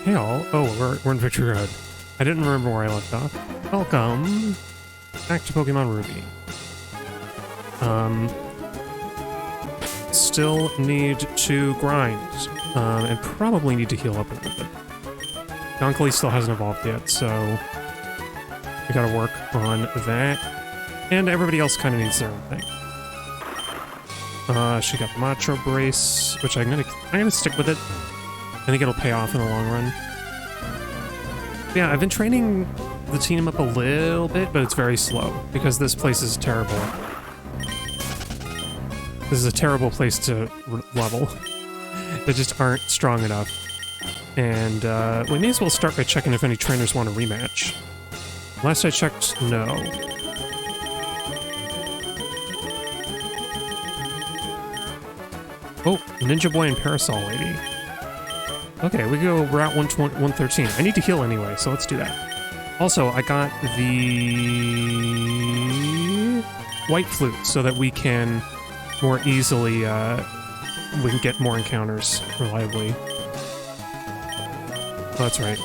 Hey all. Oh, we're in Victory Road. I didn't remember where I left off. Welcome back to Pokemon Ruby. Still need to grind, and probably need to heal up a little bit. Gonkali still hasn't evolved yet, so we gotta work on that. And everybody else kind of needs their own thing. She got the Macho Brace, which I'm gonna stick with it. I think it'll pay off in the long run. Yeah, I've been training the team up a little bit, but it's very slow because this place is terrible. This is a terrible place to level. They just aren't strong enough. And we may as well start by checking if any trainers want a rematch. Last I checked, no. Oh, Ninja Boy and Parasol Lady. Okay, we go Route 113. I need to heal anyway, so let's do that. Also, I got the White Flute so that we can more easily, we can get more encounters reliably. Oh, that's right.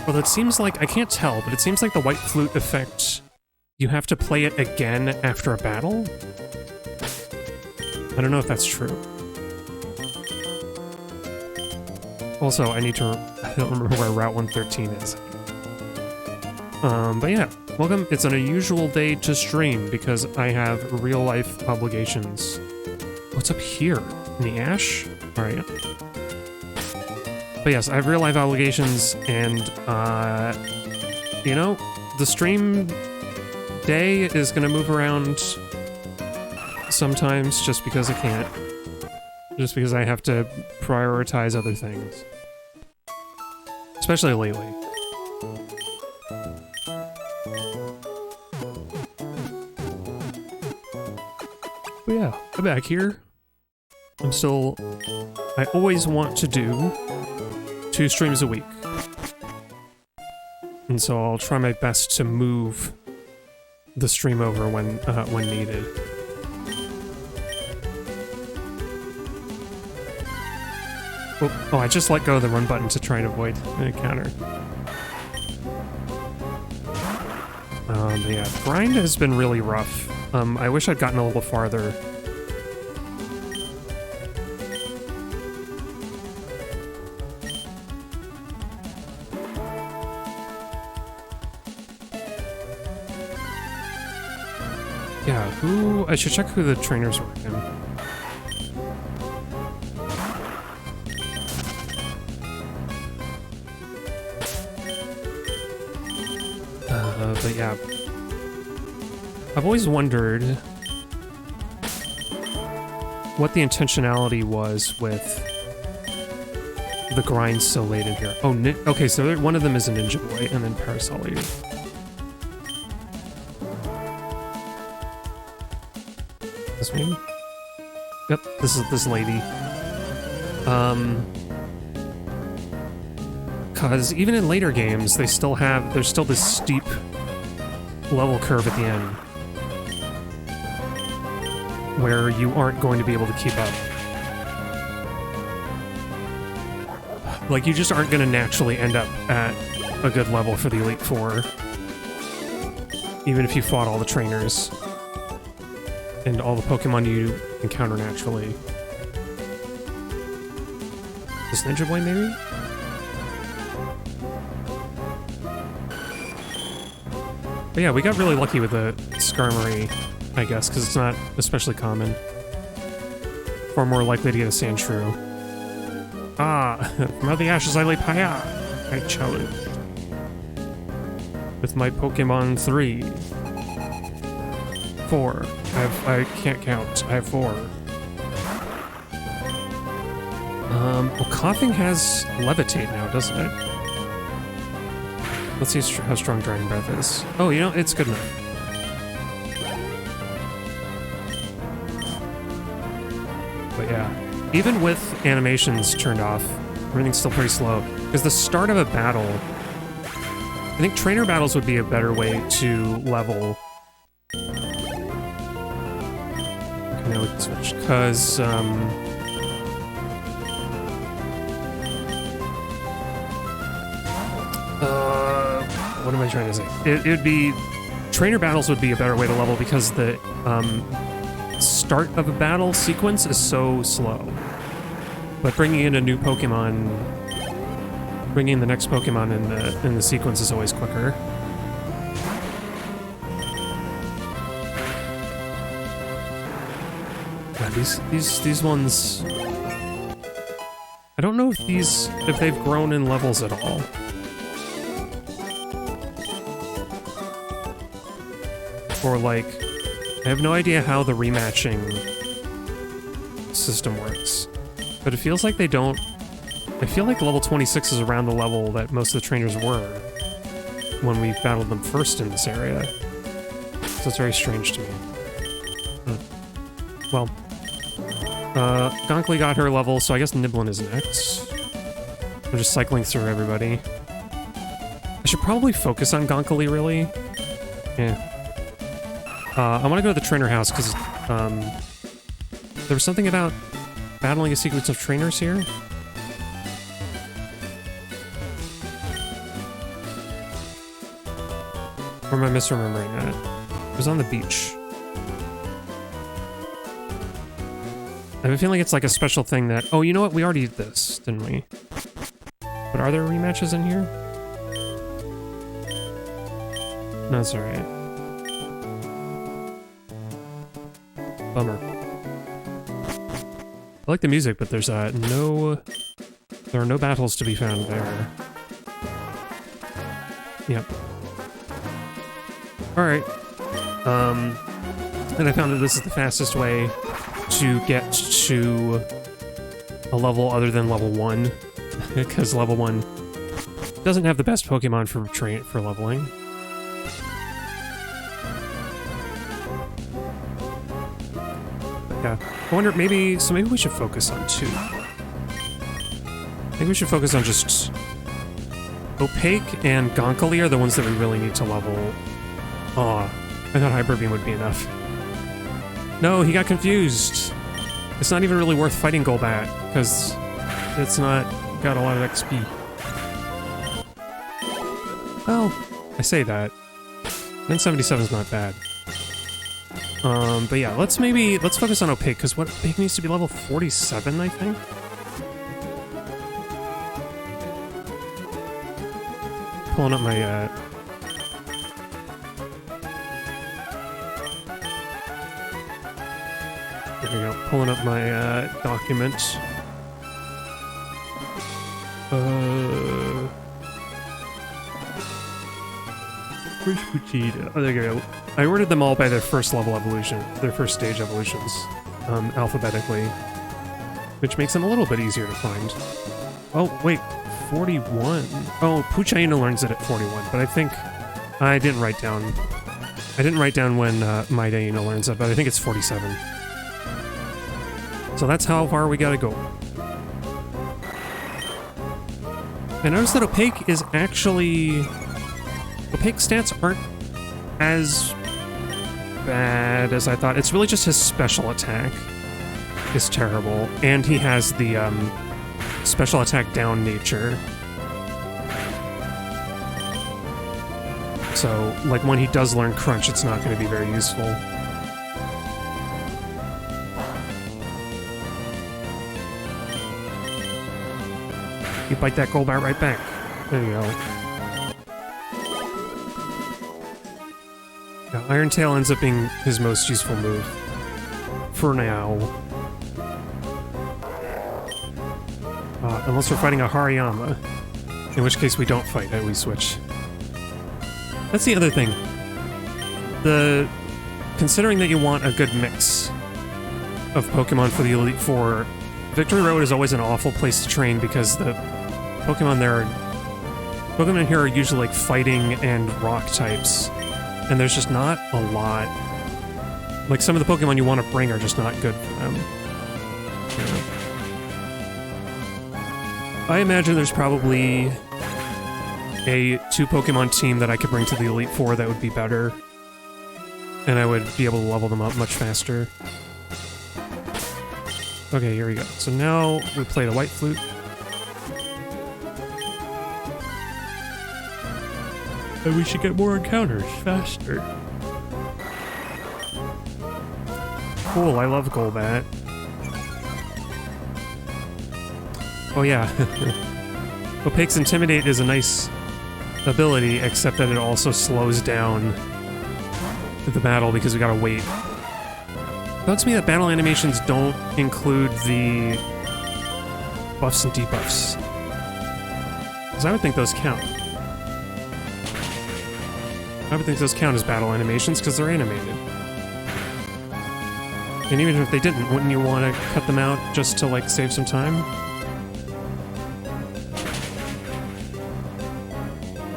Well, it seems like, I can't tell, but it seems like the White Flute effect, you have to play it again after a battle? I don't know if that's true. Also, I don't remember where Route 113 is. But yeah, welcome. It's an unusual day to stream because I have real-life obligations. What's up here? In the ash? Alright, yeah. But yes, I have real-life obligations, and, you know, the stream day is gonna move around sometimes just because I can't. Just because I have to prioritize other things. Especially lately. But yeah, I'm back here. I always want to do 2 streams a week. And so I'll try my best to move the stream over when needed. Oh, I just let go of the run button to try and avoid an encounter. But yeah, grind has been really rough. I wish I'd gotten a little farther. Yeah, I should check who the trainers were again. But yeah, I've always wondered what the intentionality was with the grind so late in here. Oh, okay, so one of them is a Ninja Boy, and then Parasol Lady. This one? Yep, this is this lady. Because even in later games, there's still this steep level curve at the end where you aren't going to be able to keep up. Like, you just aren't going to naturally end up at a good level for the Elite Four, even if you fought all the trainers and all the Pokemon you encounter naturally. This Ninja Boy, maybe? But yeah, we got really lucky with the Skarmory, I guess, because it's not especially common. Far more likely to get a Sandshrew. Ah, from out the ashes I lay Paya. I challenge. With my Pokemon 3. 4. I can't count. I have 4. Well, Coughing has Levitate now, doesn't it? Let's see how strong Dragon Breath is. Oh, you know, it's good enough. But yeah, even with animations turned off, everything's still pretty slow. Because the start of a battle... I think trainer battles would be a better way to level. Okay, now we can switch. Because, what am I trying to say? It would be... Trainer battles would be a better way to level because the start of a battle sequence is so slow. But bringing in a new Pokemon... Bringing the next Pokemon in the sequence is always quicker. God, these ones... I don't know if they've grown in levels at all. Or like, I have no idea how the rematching system works. But it feels like they don't... I feel like level 26 is around the level that most of the trainers were when we battled them first in this area. So it's very strange to me. Well, Gonkley got her level, so I guess Niblin is next. I'm just cycling through everybody. I should probably focus on Gonkley, really. Yeah. I want to go to the trainer house, because there was something about battling a sequence of trainers here. Or am I misremembering that? It was on the beach. I have a feeling it's like a special thing that... Oh, you know what? We already did this, didn't we? But are there rematches in here? No, that's alright. Bummer. I like the music, but there's no... There are no battles to be found there. Yep. Alright. And I found that this is the fastest way to get to a level other than level 1. Because level 1 doesn't have the best Pokemon for leveling. Yeah. I wonder, maybe we should focus on 2. I think we should focus on just... Opaque and Gonkley are the ones that we really need to level. Aw, I thought Hyper Beam would be enough. No, he got confused. It's not even really worth fighting Golbat, because it's not got a lot of XP. Well, I say that. 977 is not bad. But yeah, let's focus on Opaque, because what Opaque needs to be level 47, I think? Pulling up my, there we go, pulling up my, document. Where's Pochita? Oh, there you go. I ordered them all by their first level evolution, their first stage evolutions, alphabetically, which makes them a little bit easier to find. Oh, wait, 41. Oh, Puchaina learns it at 41, but I think I didn't write down when Maidaina learns it, but I think it's 47. So that's how far we gotta go. I noticed that Opaque is actually... Opaque stats aren't as bad as I thought. It's really just his special attack is terrible, and he has the special attack down nature. So, like, when he does learn Crunch, it's not going to be very useful. You bite that Golbat right back. There you go. Iron Tail ends up being his most useful move. For now. Unless we're fighting a Hariyama. In which case we don't fight it, we switch. That's the other thing. Considering that you want a good mix of Pokemon for the Elite Four, Victory Road is always an awful place to train because the Pokemon here are usually like fighting and rock types. And there's just not a lot. Like, some of the Pokemon you want to bring are just not good for them. Yeah. I imagine there's probably a 2-Pokemon team that I could bring to the Elite Four that would be better. And I would be able to level them up much faster. Okay, here we go. So now we play the White Flute. And we should get more encounters faster. Cool, I love Golbat. Oh yeah. Opaque's Intimidate is a nice ability, except that it also slows down the battle because we gotta wait. Bugs me that battle animations don't include the buffs and debuffs. Because I would think those count. I would think those count as battle animations because they're animated. And even if they didn't, wouldn't you want to cut them out just to, like, save some time?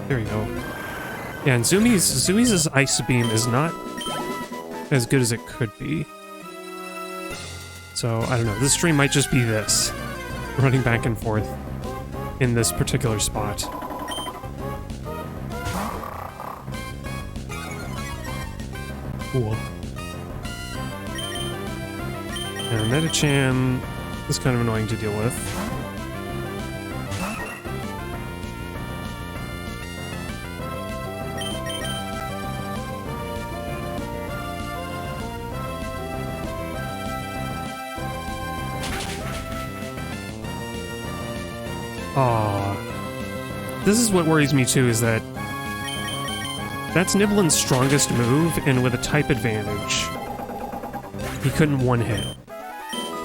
There you go. Yeah, and Zumi's Ice Beam is not as good as it could be. So, I don't know. This stream might just be this. Running back and forth in this particular spot. Cool. And Metachan is kind of annoying to deal with. This is what worries me too, is that that's Niblin's strongest move, and with a type advantage, he couldn't one-hit.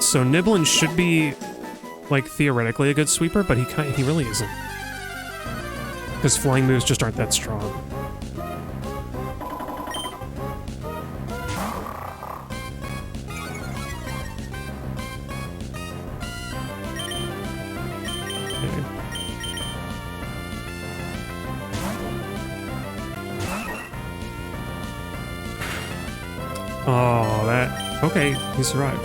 So Niblin should be, like, theoretically a good sweeper, but he really isn't. Because flying moves just aren't that strong. Oh, that... Okay, he survived.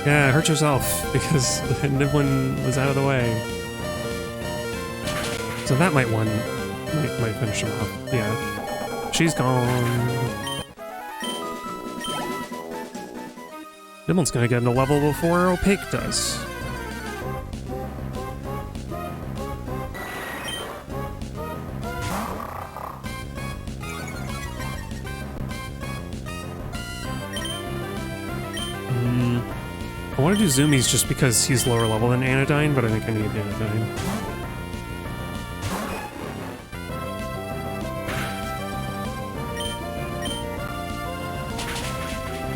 Yeah, hurt yourself, because Niblin was out of the way. So that might finish him off. Yeah. She's gone. Niblin's gonna get in a level before Opaque does. I want to do Zoomies just because he's lower level than Anodyne, but I think I need Anodyne.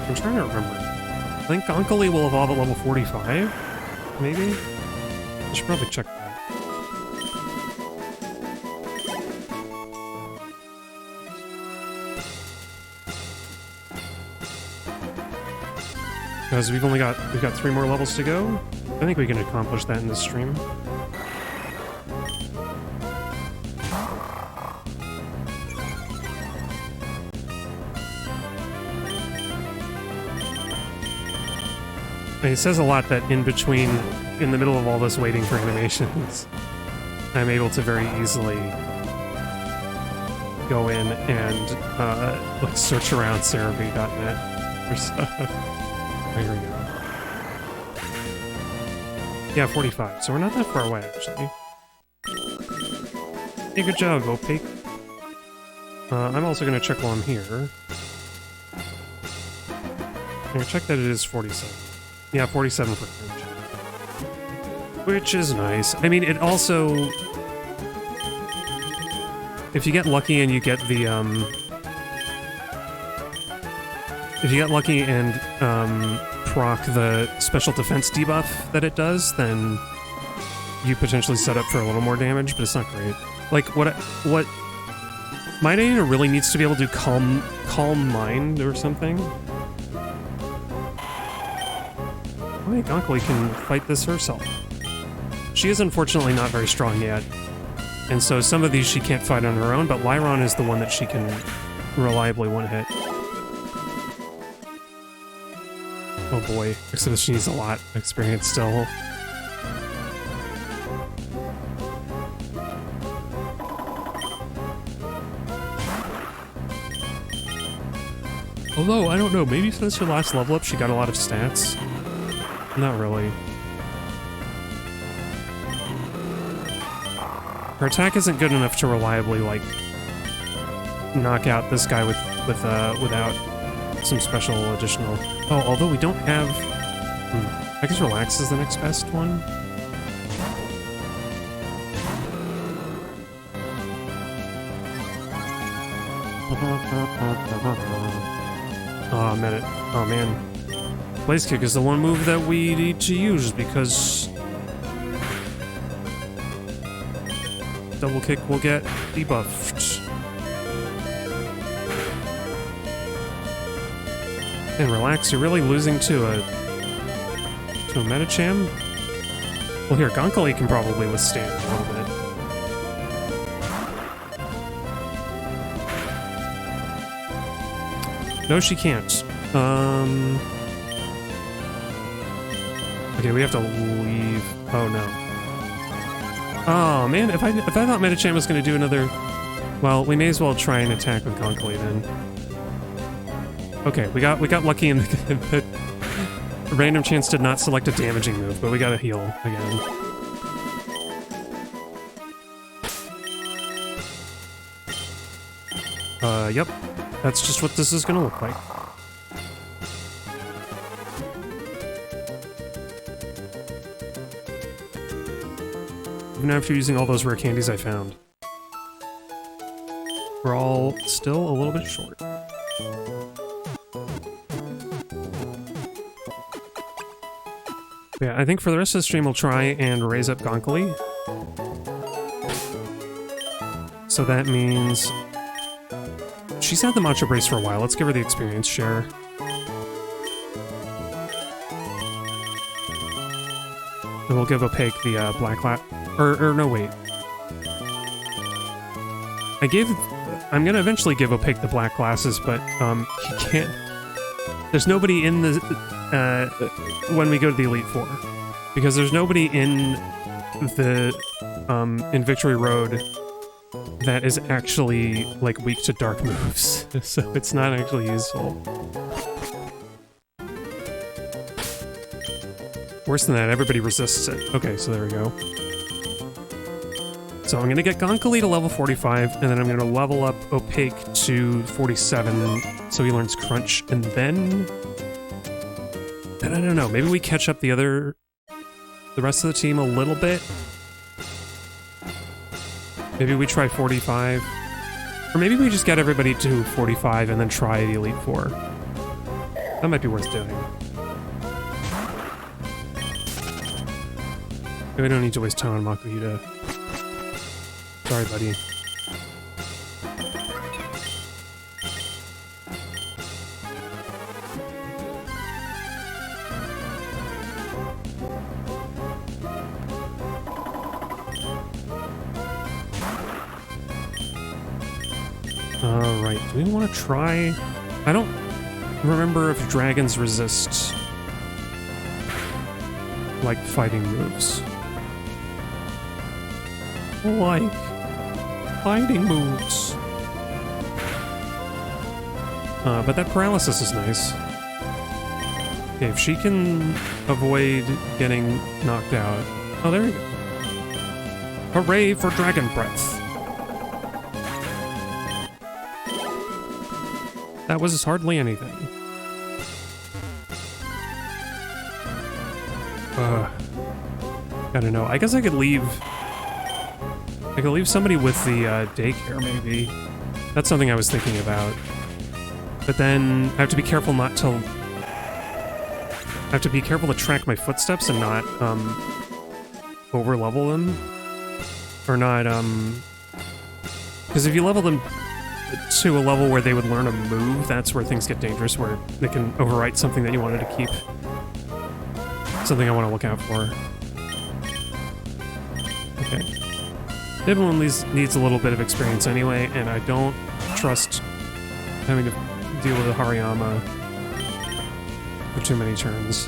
I'm trying to remember. I think Gonkali will evolve at level 45, maybe? I should probably check that. Because we've got 3 more levels to go. I think we can accomplish that in this stream. And it says a lot that in the middle of all this waiting for animations, I'm able to very easily go in and like search around Cerebi.net for stuff. Here we go. Yeah, 45. So we're not that far away, actually. Hey, good job, Opaque. I'm also going to check while I'm here. I'm going to check that it is 47. Yeah, 47 for Fringe. Which is nice. I mean, it also... If you get lucky and you get the, if you get lucky and proc the special defense debuff that it does, then you potentially set up for a little more damage, but it's not great. Like, what Mightyena really needs to be able to do calm mind or something. I think Gonkali can fight this herself. She is unfortunately not very strong yet, and so some of these she can't fight on her own, but Lyron is the one that she can reliably one-hit. Oh boy, except she needs a lot of experience still. Although, I don't know, maybe since her last level up she got a lot of stats? Not really. Her attack isn't good enough to reliably, like, knock out this guy without some special additional... Oh, although we don't have... I guess Relax is the next best one. Oh man. Blaze Kick is the one move that we need to use because Double Kick will get debuffed. And Relax, you're really losing to a Metacham? Well here, Gonkali can probably withstand a little bit. No, she can't. Okay, we have to leave. Oh no. Oh man, if I thought Metacham was going to do another... Well, we may as well try and attack with Gonkali then. Okay, we got lucky in the random chance did not select a damaging move, but we got to heal again. Yep. That's just what this is gonna look like. Even after using all those rare candies I found. We're all still a little bit short. Yeah, I think for the rest of the stream we'll try and raise up Gonkali. So that means... She's had the Macho Brace for a while. Let's give her the experience share. And we'll give Opaque the Black Lap. Or no, wait. I'm gonna eventually give Opaque the Black Glasses, but he can't... There's nobody in the... when we go to the Elite Four. Because there's nobody in the... in Victory Road that is actually, like, weak to dark moves. So it's not actually useful. Worse than that, everybody resists it. Okay, so there we go. So I'm gonna get Gonkali to level 45, and then I'm gonna level up Opaque to 47, so he learns Crunch, and then... And I don't know, maybe we catch up the rest of the team a little bit? Maybe we try 45. Or maybe we just get everybody to 45 and then try the Elite Four. That might be worth doing. Maybe we don't need to waste time on Makuhita. Sorry, buddy. Alright, do we want to try... I don't remember if dragons resist, like, fighting moves. Like, fighting moves. But that paralysis is nice. Okay, if she can avoid getting knocked out... Oh, there we go. Hooray for Dragon Breath! That was hardly anything. I don't know. I guess I could leave... I could leave somebody with the daycare, maybe. That's something I was thinking about. But then I have to be careful not to... I have to be careful to track my footsteps and not, over-level them. Or not, because if you level them to a level where they would learn a move, that's where things get dangerous, where they can overwrite something that you wanted to keep. Something I want to look out for. Okay. Everyone needs a little bit of experience anyway, and I don't trust having to deal with a Hariyama for too many turns.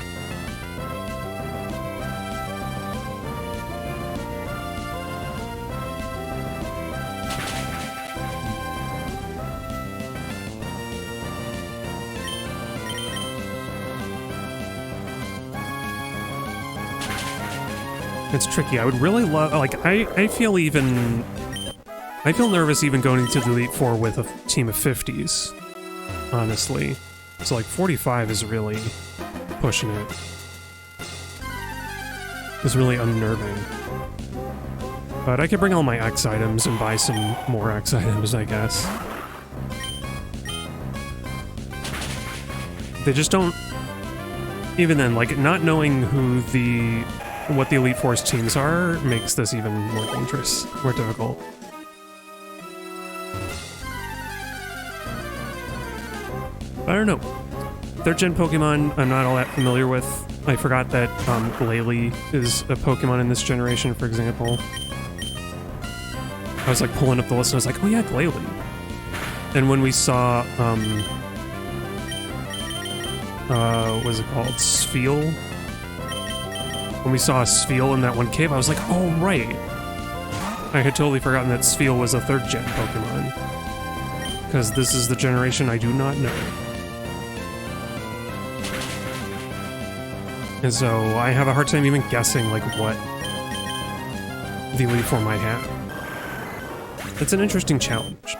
It's tricky. I would really love, like, I feel nervous even going into the Elite Four with a team of 50s, honestly. So, like, 45 is really pushing it. It's really unnerving. But I could bring all my X items and buy some more X items, I guess. They just don't... Even then, like, not knowing what the Elite Four's teams are makes this even more dangerous, more difficult. I don't know. 3rd gen Pokemon I'm not all that familiar with. I forgot that Glalie is a Pokemon in this generation, for example. I was like pulling up the list and I was like, oh yeah, Glalie. And when we saw, what was it called? Spheal? When we saw a Spheal in that one cave, I was like, oh right. I had totally forgotten that Spheal was a 3rd gen Pokemon. Because this is the generation I do not know. And so I have a hard time even guessing, like, what the Elite Four might have. It's an interesting challenge.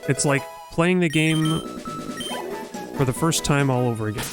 It's like playing the game for the first time all over again.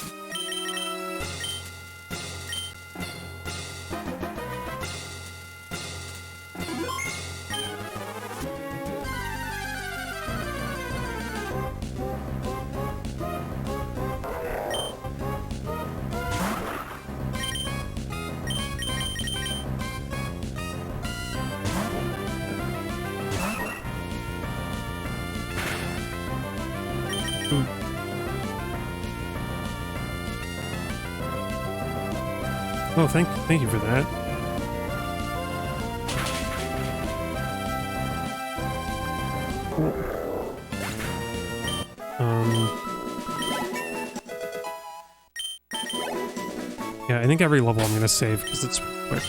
Oh, thank you for that. Cool. Yeah, I think every level I'm gonna save because it's quick.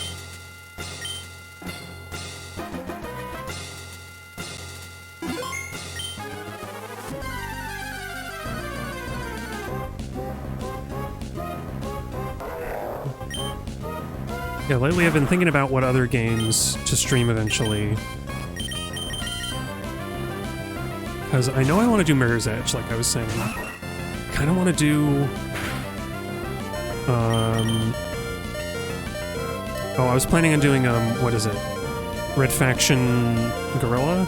Yeah, lately I've been thinking about what other games to stream eventually. Because I know I want to do Mirror's Edge, like I was saying. Kind of want to do... Oh, I was planning on doing, what is it? Red Faction Gorilla?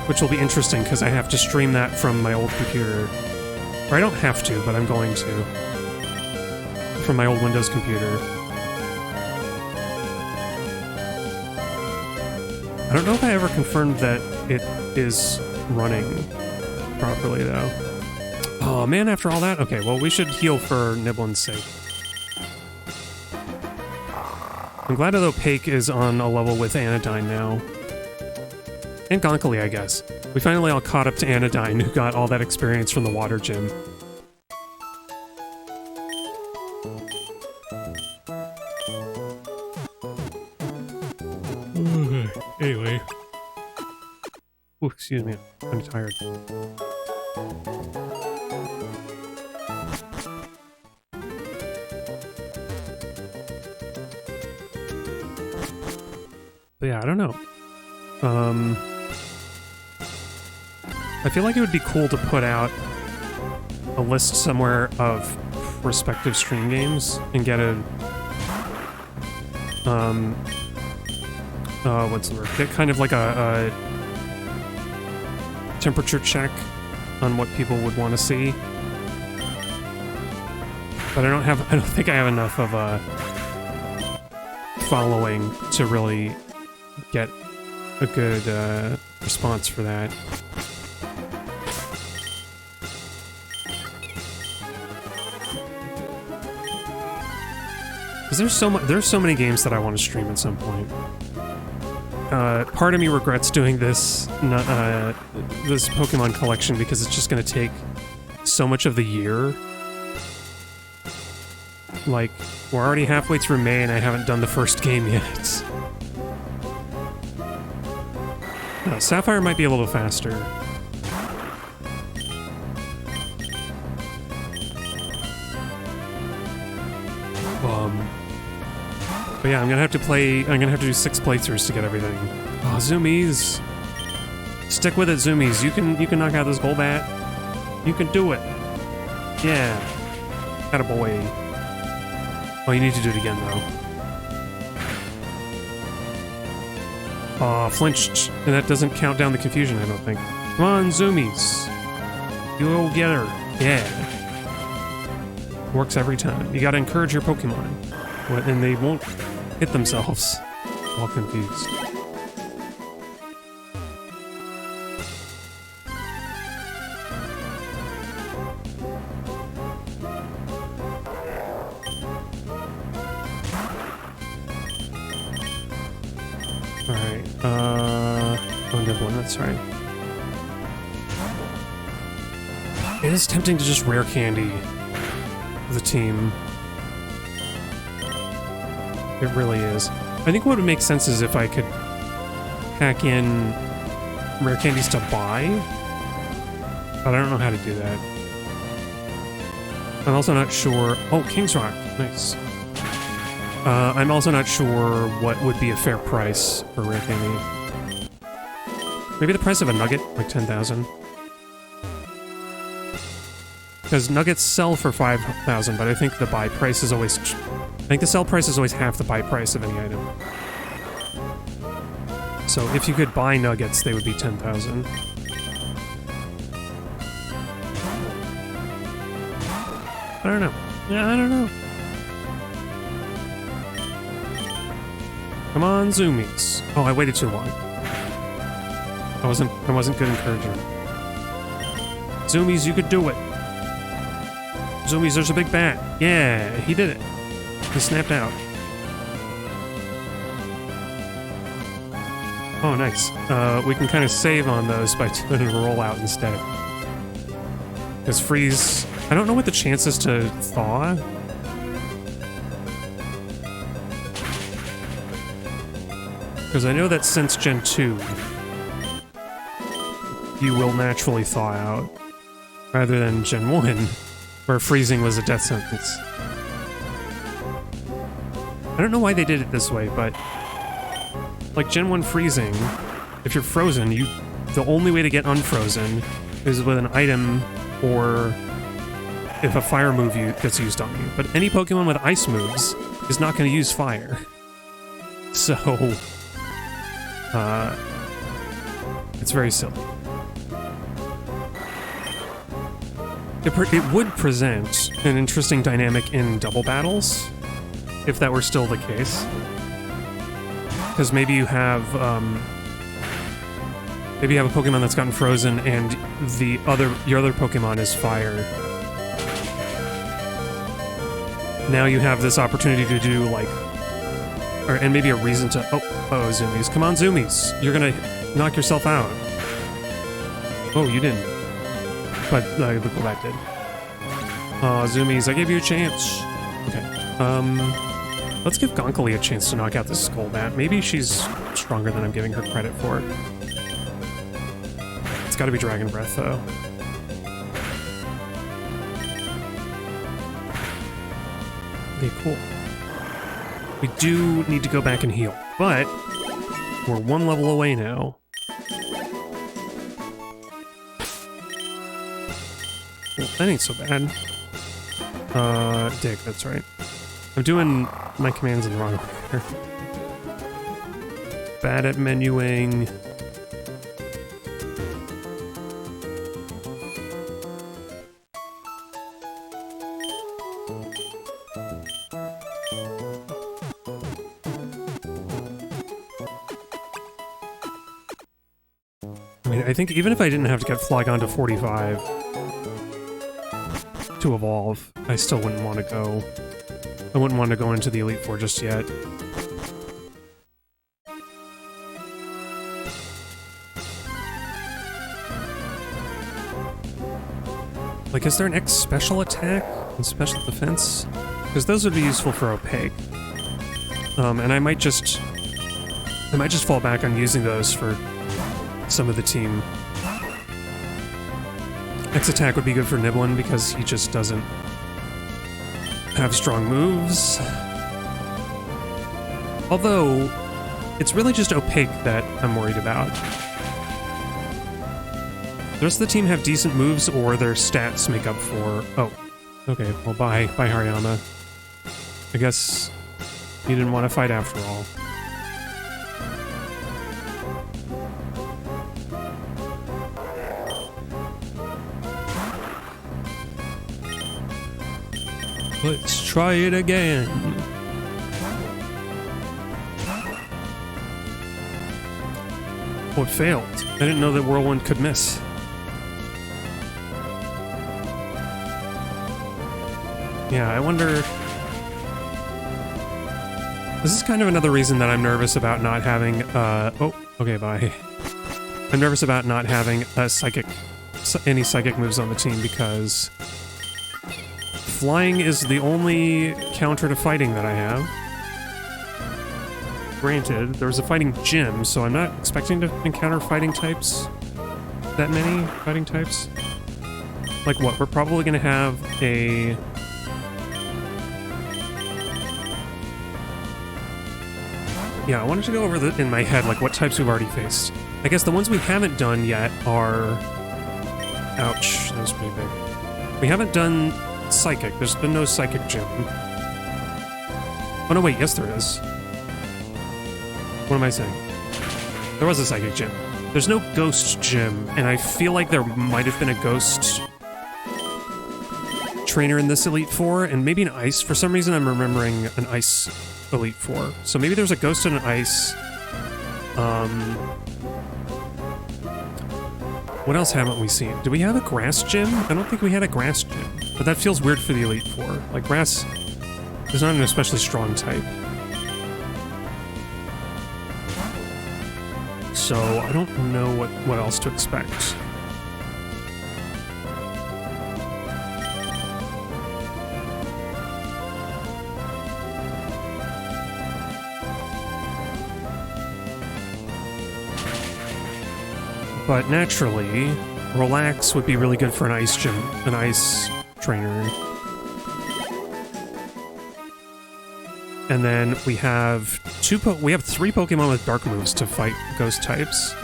Which will be interesting, because I have to stream that from my old computer. Or I don't have to, but I'm going to. From my old Windows computer. I don't know if I ever confirmed that it is running properly, though. Oh man, after all that? Okay, well, we should heal for Niblin's sake. I'm glad that Opaque is on a level with Anodyne now. And Gonkali, I guess. We finally all caught up to Anodyne, who got all that experience from the water gym. Anyway. Oh, excuse me. I'm tired. But yeah, I don't know. I feel like it would be cool to put out a list somewhere of respective stream games and get a what's the word? Get kind of like a temperature check on what people would want to see. But I don't think I have enough of a following to really get a good response for that. Because there's so many games that I want to stream at some point. Part of me regrets doing this this Pokemon collection because it's just going to take so much of the year. Like, we're already halfway through May and I haven't done the first game yet. Sapphire might be a little faster. But yeah, I'm gonna have to do 6 playthroughs to get everything. Oh, Zoomies. Stick with it, Zoomies. You can knock out this Golbat. You can do it. Yeah. Attaboy. Oh, you need to do it again, though. Aw, flinched. And that doesn't count down the confusion, I don't think. Come on, Zoomies. You go get her. Yeah. Works every time. You gotta encourage your Pokemon. And they won't hit themselves. All confused. Alright, oh, Niblin, that's right. It is tempting to just rare candy the team. It really is. I think what would make sense is if I could pack in rare candies to buy, but I don't know how to do that. I'm also not sure... Oh, King's Rock. Nice. I'm also not sure what would be a fair price for rare candy. Maybe the price of a nugget, like 10,000. Because nuggets sell for 5,000, but I think the buy price is always... I think the sell price is always half the buy price of any item. So if you could buy nuggets, they would be 10,000. I don't know. Yeah, I don't know. Come on, Zoomies. Oh, I waited too long. I wasn't good encouraging. Zoomies, you could do it. Zoomies, there's a big bat. Yeah, he did it. He snapped out. Oh, nice. We can kind of save on those by doing a rollout instead. Because freeze... I don't know what the chance is to thaw. Because I know that since Gen 2, you will naturally thaw out, rather than Gen 1, where freezing was a death sentence. I don't know why they did it this way, but... like Gen 1 freezing, if you're frozen, the only way to get unfrozen is with an item or if a fire move gets used on you. But any Pokemon with ice moves is not going to use fire. So... it's very silly. It would present an interesting dynamic in double battles, if that were still the case. Because maybe you have a Pokemon that's gotten frozen and your other Pokemon is fire. Now you have this opportunity to do like, and maybe a reason to oh Zoomies, come on Zoomies, you're gonna knock yourself out. Oh, you didn't, but look what that did. Oh Zoomies, I gave you a chance. Okay, let's give Gonkali a chance to knock out this Golbat. Maybe she's stronger than I'm giving her credit for. It's got to be Dragon Breath though. Okay, cool. We do need to go back and heal, but we're 1 level away now. Well, that ain't so bad. Dig, that's right. I'm doing my commands in the wrong order. Bad at menuing. I think even if I didn't have to get Flygon to 45 to evolve, I still wouldn't want to go. I wouldn't want to go into the Elite Four just yet. Like, is there an X special attack and special defense? Because those would be useful for Opaque. And I might just fall back on using those for some of the team. X attack would be good for Niblin because he just doesn't have strong moves. Although, it's really just Opaque that I'm worried about. The rest of the team have decent moves, or their stats make up for... Oh, okay, well, bye, Hariyama. I guess you didn't want to fight after all. Let's try it again. Oh, it failed. I didn't know that Whirlwind could miss. Yeah, I wonder... This is kind of another reason that I'm nervous about not having, oh, okay, bye. I'm nervous about not having any psychic moves on the team, because flying is the only counter to fighting that I have. Granted, there was a fighting gym, so I'm not expecting to encounter fighting types. That many fighting types. Like what? We're probably gonna have a... Yeah, I wanted to go over in my head, like, what types we've already faced. I guess the ones we haven't done yet are... Ouch, that was pretty big. We haven't done Psychic. There's been no Psychic gym. Oh no, wait, yes there is. What am I saying? There was a Psychic gym. There's no Ghost gym, and I feel like there might have been a Ghost trainer in this Elite Four, and maybe an Ice. For some reason I'm remembering an Ice Elite Four. So maybe there's a Ghost and an Ice. What else haven't we seen? Do we have a Grass gym? I don't think we had a Grass gym. But that feels weird for the Elite Four. Like, Grass is not an especially strong type. So I don't know what else to expect. But naturally, Relax would be really good for an Ice gym, an Ice trainer. And then we have three Pokemon with dark moves to fight ghost types.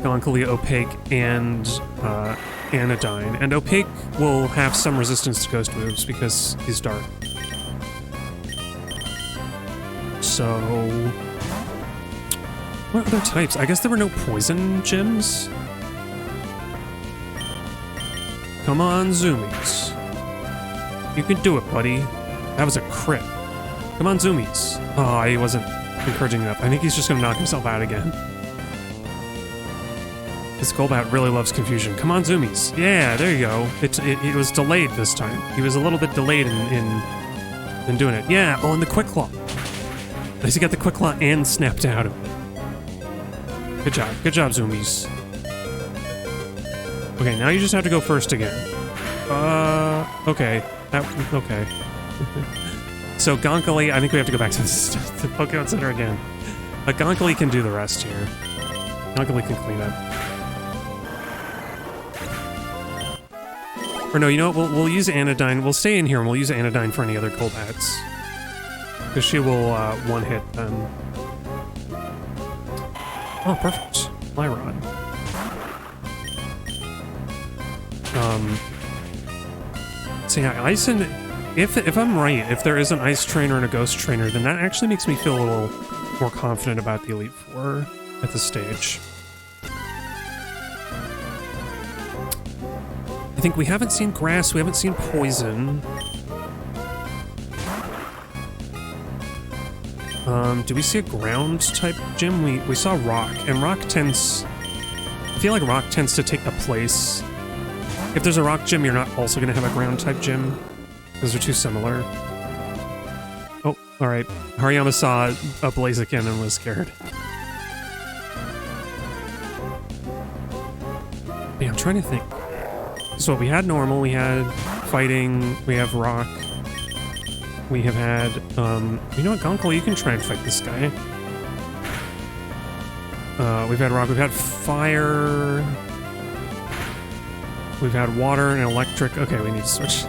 Melancholy, Opaque, and Anodyne. And Opaque will have some resistance to ghost moves because he's dark. So... what other types? I guess there were no poison gyms? Come on, Zoomies. You can do it, buddy. That was a crit. Come on, Zoomies. Oh, he wasn't encouraging enough. I think he's just gonna knock himself out again. This Golbat really loves confusion. Come on, Zoomies. Yeah, there you go. It was delayed this time. He was a little bit delayed in doing it. Yeah, oh, and the Quick Claw. At least he got the Quick Claw and snapped out of it. Good job. Good job, Zoomies. Okay, now you just have to go first again. Okay. Okay. So Gonkali, I think we have to go back to the Pokemon Center again. But Gonkali can do the rest here. Gonkali can clean up. Or no, you know what? We'll use Anodyne. We'll stay in here and we'll use Anodyne for any other Golbats. Because she will one-hit them. Oh, perfect. Lyrod. So yeah, Ice and... If I'm right, if there is an Ice trainer and a Ghost trainer, then that actually makes me feel a little more confident about the Elite Four at this stage. I think we haven't seen Grass, we haven't seen Poison. Do we see a ground type gym? We saw Rock, and Rock tends... I feel like Rock tends to take the place... If there's a Rock gym, you're not also going to have a ground type gym. Those are too similar. Oh, alright. Hariyama saw a Blaziken and was scared. Yeah, I'm trying to think. So we had normal, we had fighting, we have Rock. We have had, you know what, Gonkali, you can try and fight this guy. We've had Rock, we've had Fire. We've had Water and Electric. Okay, we need to switch.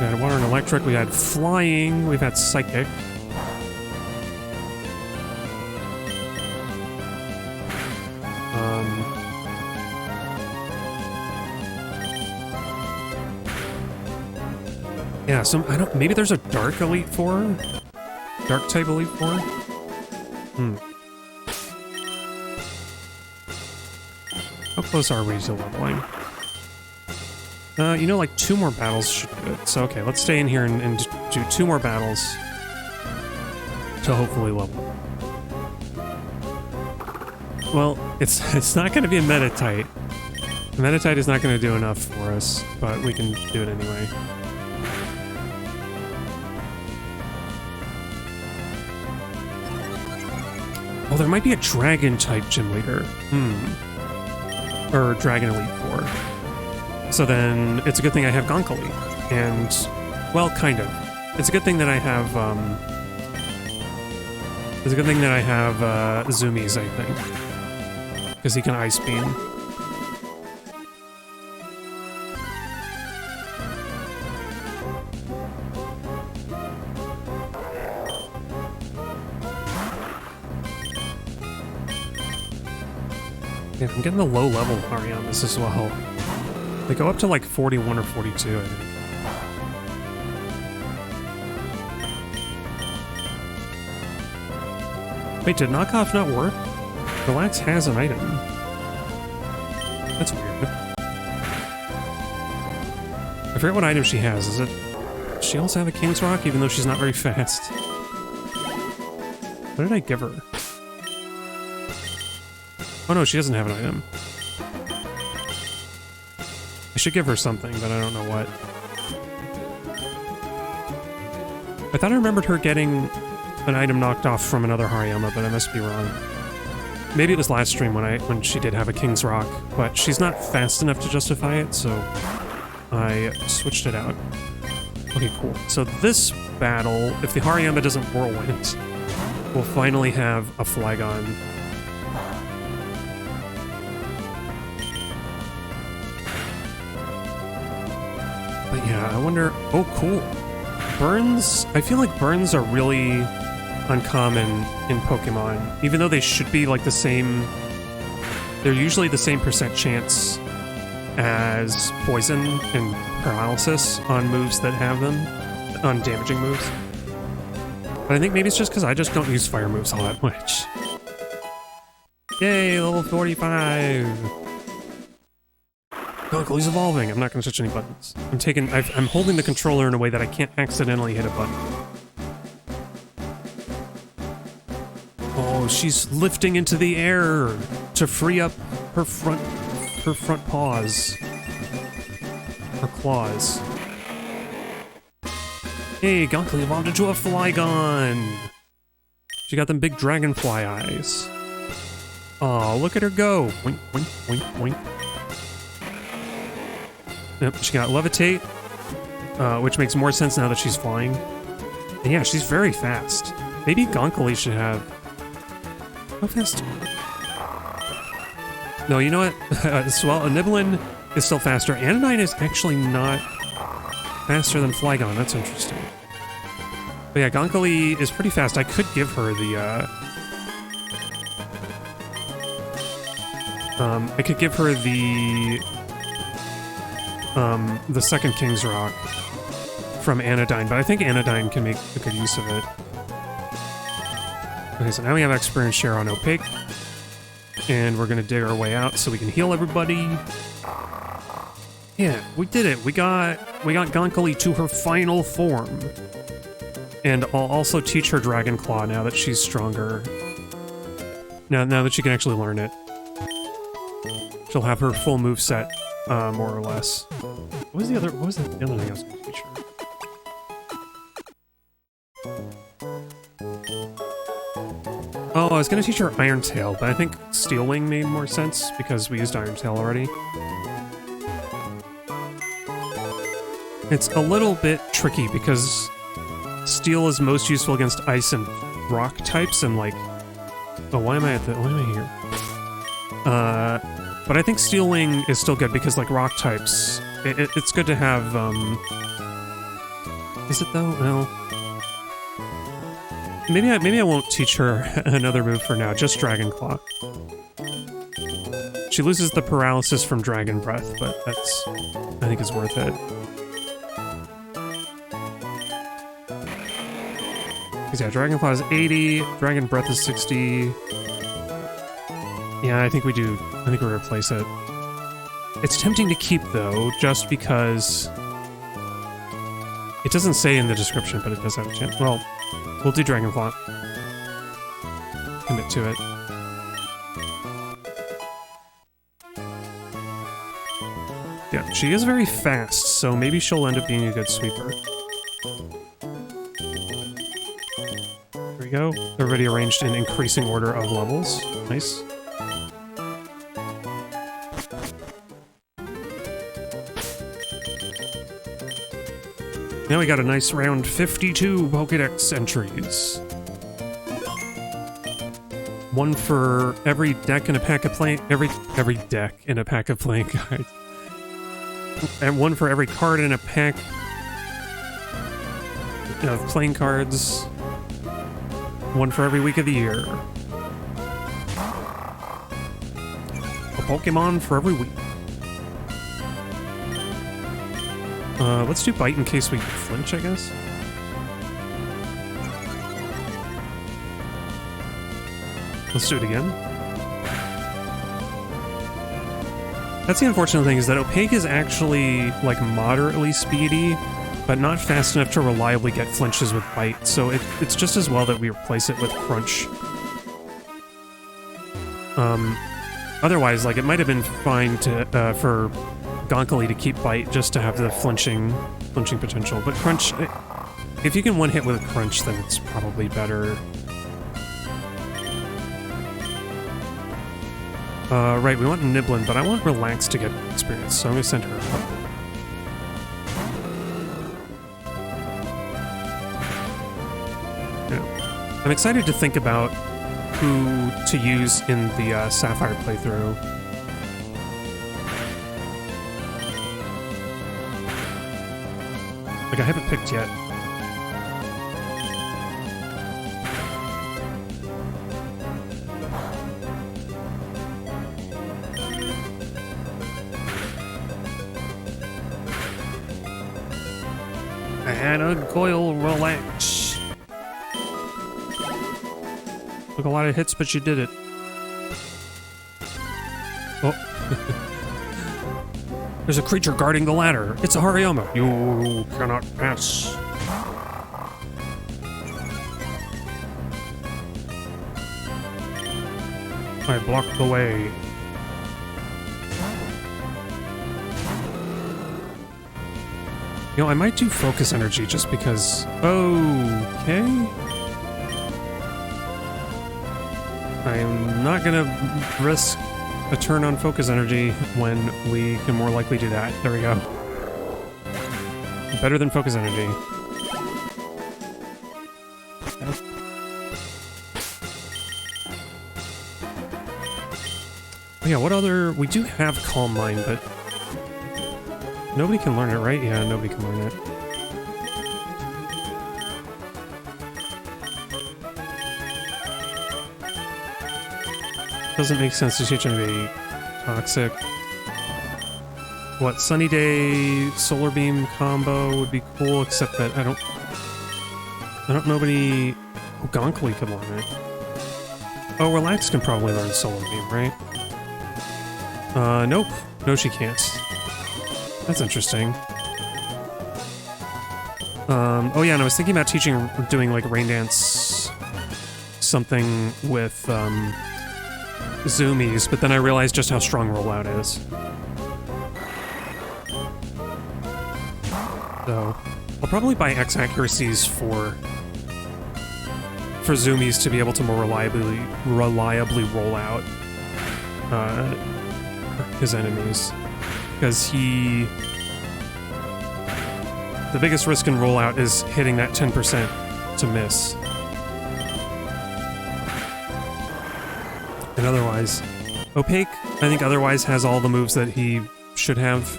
We had water and electric, we had flying, we've had psychic. Yeah, I don't, maybe there's a dark Elite Four? Dark type Elite Four? How close are we to leveling? You know, like 2 more battles should do it. So, okay, let's stay in here and do 2 more battles to hopefully level. Well, it's not going to be a Metatite. Metatite is not going to do enough for us, but we can do it anyway. Oh, there might be a Dragon-type Gym Leader. Or Dragon Elite Four. So then, it's a good thing I have Gonkali. And, well, kind of. It's a good thing that I have, it's a good thing that I have, Zoomies, I think. Because he can Ice Beam. Yeah, I'm getting the low-level Arianas as well. They go up to like 41 or 42, I think. Wait, did knockoff not work? Relax has an item. That's weird. I forget what item she has. Does she also have a King's Rock, even though she's not very fast? What did I give her? Oh no, she doesn't have an item. I should give her something, but I don't know what. I thought I remembered her getting an item knocked off from another Hariyama, but I must be wrong. Maybe it was last stream when she did have a King's Rock, but she's not fast enough to justify it, so I switched it out. Okay, cool. So this battle, if the Hariyama doesn't Whirlwind, we'll finally have a Flygon. But yeah, I wonder... Oh, cool. Burns... I feel like burns are really uncommon in Pokemon. Even though they should be like the same... They're usually the same % chance as Poison and Paralysis on moves that have them. On damaging moves. But I think maybe it's just because I just don't use fire moves all that much. Yay, level 45! Oh, he's evolving. I'm not going to touch any buttons. I'm holding the controller in a way that I can't accidentally hit a button. Oh, she's lifting into the air to free up her front paws. Her claws. Hey, Gonkali evolved into a Flygon! She got them big dragonfly eyes. Oh, look at her go! Wink, wink, wink, wink. Yep, she got Levitate, which makes more sense now that she's flying. And yeah, she's very fast. Maybe Gonkali should have... How fast? No, you know what? Well, a Niblin is still faster. Anodyne is actually not faster than Flygon. That's interesting. But yeah, Gonkali is pretty fast. I could give her the, I could give her the second King's Rock from Anodyne, but I think Anodyne can make a good use of it. Okay, so now we have experience share on Opaque, and we're gonna dig our way out so we can heal everybody. Yeah, we did it. We got Gonkali to her final form. And I'll also teach her Dragon Claw now that she's stronger. Now that she can actually learn it. She'll have her full moveset, more or less. What was the other thing I was going to teach her? Oh, I was going to teach her Iron Tail, but I think Steel Wing made more sense because we used Iron Tail already. It's a little bit tricky because Steel is most useful against Ice and Rock types, and like... Oh, why am I here? But I think Steel Wing is still good because, like, Rock types... It's good to have, Is it though? Well, maybe I won't teach her another move for now. Just Dragon Claw. She loses the paralysis from Dragon Breath, but that's, I think, is worth it. Because yeah, Dragon Claw is 80, Dragon Breath is 60. Yeah, I think we do. I think we replace it. It's tempting to keep though, just because it doesn't say in the description, but it does have a chance. Well, we'll do Dragon Claw. Commit to it. Yeah, she is very fast, so maybe she'll end up being a good sweeper. There we go. Everybody arranged in increasing order of levels. Nice. Now we got a nice round 52 Pokédex entries. One for every deck in a pack of playing... Every deck in a pack of playing cards. And one for every card in a pack of playing cards. One for every week of the year. A Pokemon for every week. Let's do Bite in case we flinch, I guess. Let's do it again. That's the unfortunate thing, is that Opaque is actually, like, moderately speedy, but not fast enough to reliably get flinches with Bite, so it's just as well that we replace it with Crunch. Otherwise, like, it might have been fine to, for Gonkali to keep Bite just to have the flinching potential, but Crunch, if you can one-hit with a Crunch, then it's probably better. Right, we want Niblin, but I want Relax to get experience, so I'm gonna send her up. Yeah. I'm excited to think about who to use in the Sapphire playthrough. Like, I haven't picked yet. I had a Goyle Relax. Took a lot of hits, but you did it. Oh. There's a creature guarding the ladder. It's a Hariyama. You cannot pass. I blocked the way. You know, I might do Focus Energy just because... Okay. I'm not gonna risk a turn on Focus Energy when we can more likely do that. There we go. Better than Focus Energy. Oh yeah, what other... We do have Calm Mind, but... Nobody can learn it, right? Yeah, nobody can learn it. Doesn't make sense to teach anybody Toxic. What, Sunny Day, Solar Beam combo would be cool, except that I don't nobody... Oh, Gonkali could learn it. Oh, Relax can probably learn Solar Beam, right? Nope. No, she can't. That's interesting. Oh yeah, and I was thinking about doing like Rain Dance something with, Zoomies, but then I realized just how strong Rollout is. So, I'll probably buy X accuracies for Zoomies to be able to more reliably roll out, his enemies. Because the biggest risk in rollout is hitting that 10% to miss. And otherwise, Opaque, I think otherwise has all the moves that he should have.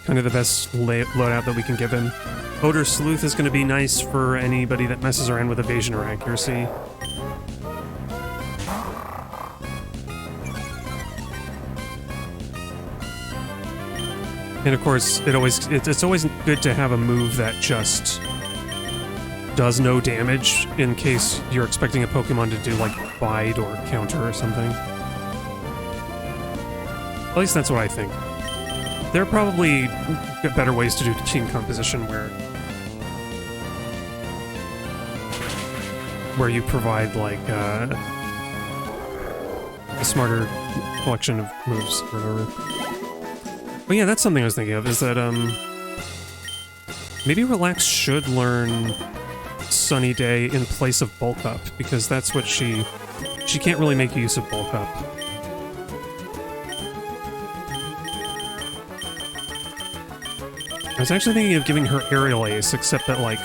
kind of the best loadout that we can give him. Odor Sleuth is going to be nice for anybody that messes around with evasion or accuracy. And of course, it's always good to have a move that just does no damage in case you're expecting a Pokemon to do like bite or counter or something. At least that's what I think. There are probably better ways to do team composition where you provide like a smarter collection of moves or whatever. But yeah, that's something I was thinking of, is that maybe Relax should learn Sunny Day in place of Bulk Up, because that's what she can't really make use of Bulk Up. I was actually thinking of giving her Aerial Ace, except that, like...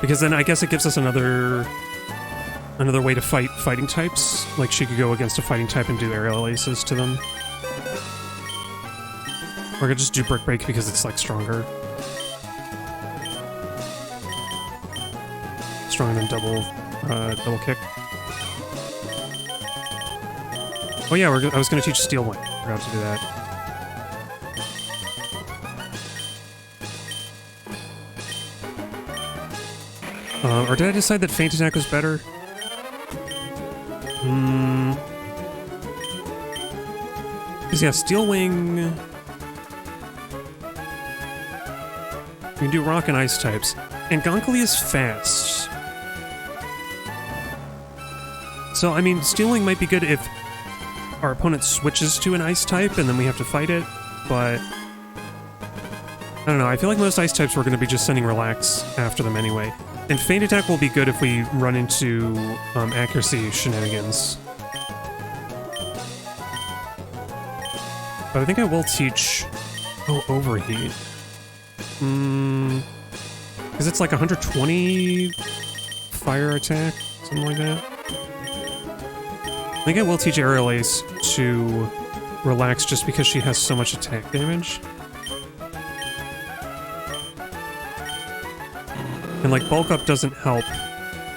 Because then I guess it gives us another way to fight fighting types. Like, she could go against a fighting type and do Aerial Aces to them. Or I could just do Brick Break because it's, like, stronger. Stronger than double kick. Oh yeah, I was going to teach Steel Wing. Forgot to do that. Or did I decide that Feint Attack was better? Because yeah, Steel Wing... You can do Rock and Ice types. And Gonkali is fast. So, I mean, Steel Wing might be good if our opponent switches to an Ice type and then we have to fight it, but... I don't know, I feel like most Ice types we're going to be just sending Relax after them anyway. And Feint Attack will be good if we run into accuracy shenanigans. But I think I will teach... Oh, Overheat. Because it's like 120 fire attack, something like that. I think I will teach Aerial Ace to Relax just because she has so much attack damage. And like Bulk Up doesn't help.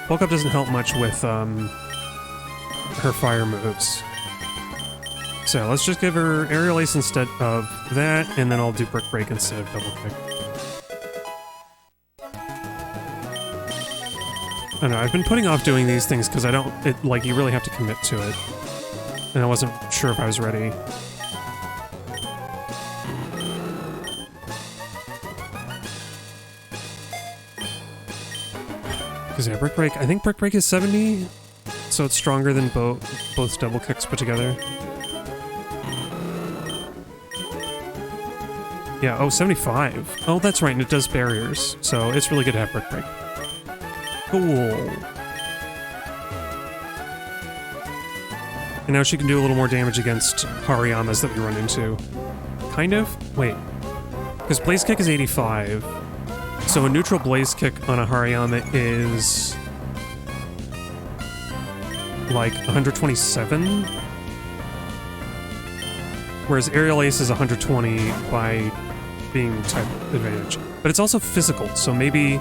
Bulk Up doesn't help much with her fire moves. So let's just give her Aerial Ace instead of that, and then I'll do Brick Break instead of Double Kick. I don't know, I've been putting off doing these things because like, you really have to commit to it. And I wasn't sure if I was ready. Because yeah, Brick Break, I think Brick Break is 70, so it's stronger than both Double Kicks put together. Yeah, oh, 75. Oh, that's right, and it does barriers, so it's really good to have Brick Break. Cool. And now she can do a little more damage against Hariyamas that we run into. Kind of? Wait. Because Blaze Kick is 85. So a neutral Blaze Kick on a Hariyama is... like 127? Whereas Aerial Ace is 120 by being type advantage. But it's also physical, so maybe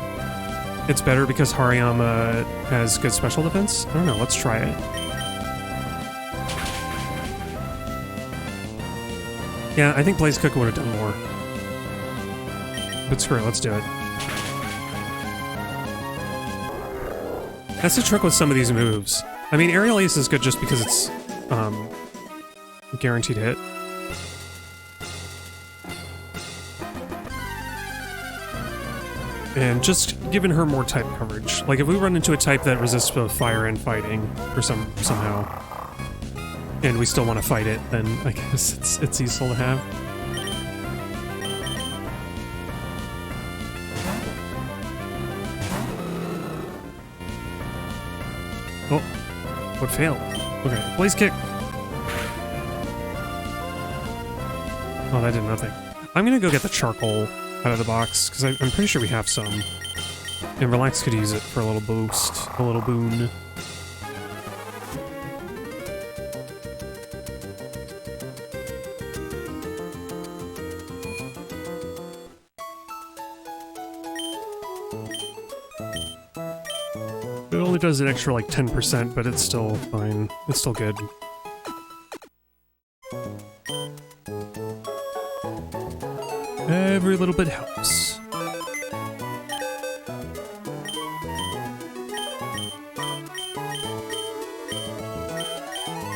it's better because Hariyama has good special defense? I don't know, let's try it. Yeah, I think Blaze Kick would have done more. But screw it, let's do it. That's the trick with some of these moves. I mean, Aerial Ace is good just because it's guaranteed hit. And just giving her more type coverage. Like, if we run into a type that resists both fire and fighting, or somehow, and we still want to fight it, then I guess it's useful to have. Oh, what failed? Okay, Blaze Kick. Oh, that did nothing. I'm gonna go get the charcoal out of the box, because I'm pretty sure we have some. And Relax could use it for a little boost, a little boon. It only does an extra like 10%, but it's still fine. It's still good. Every little bit helps.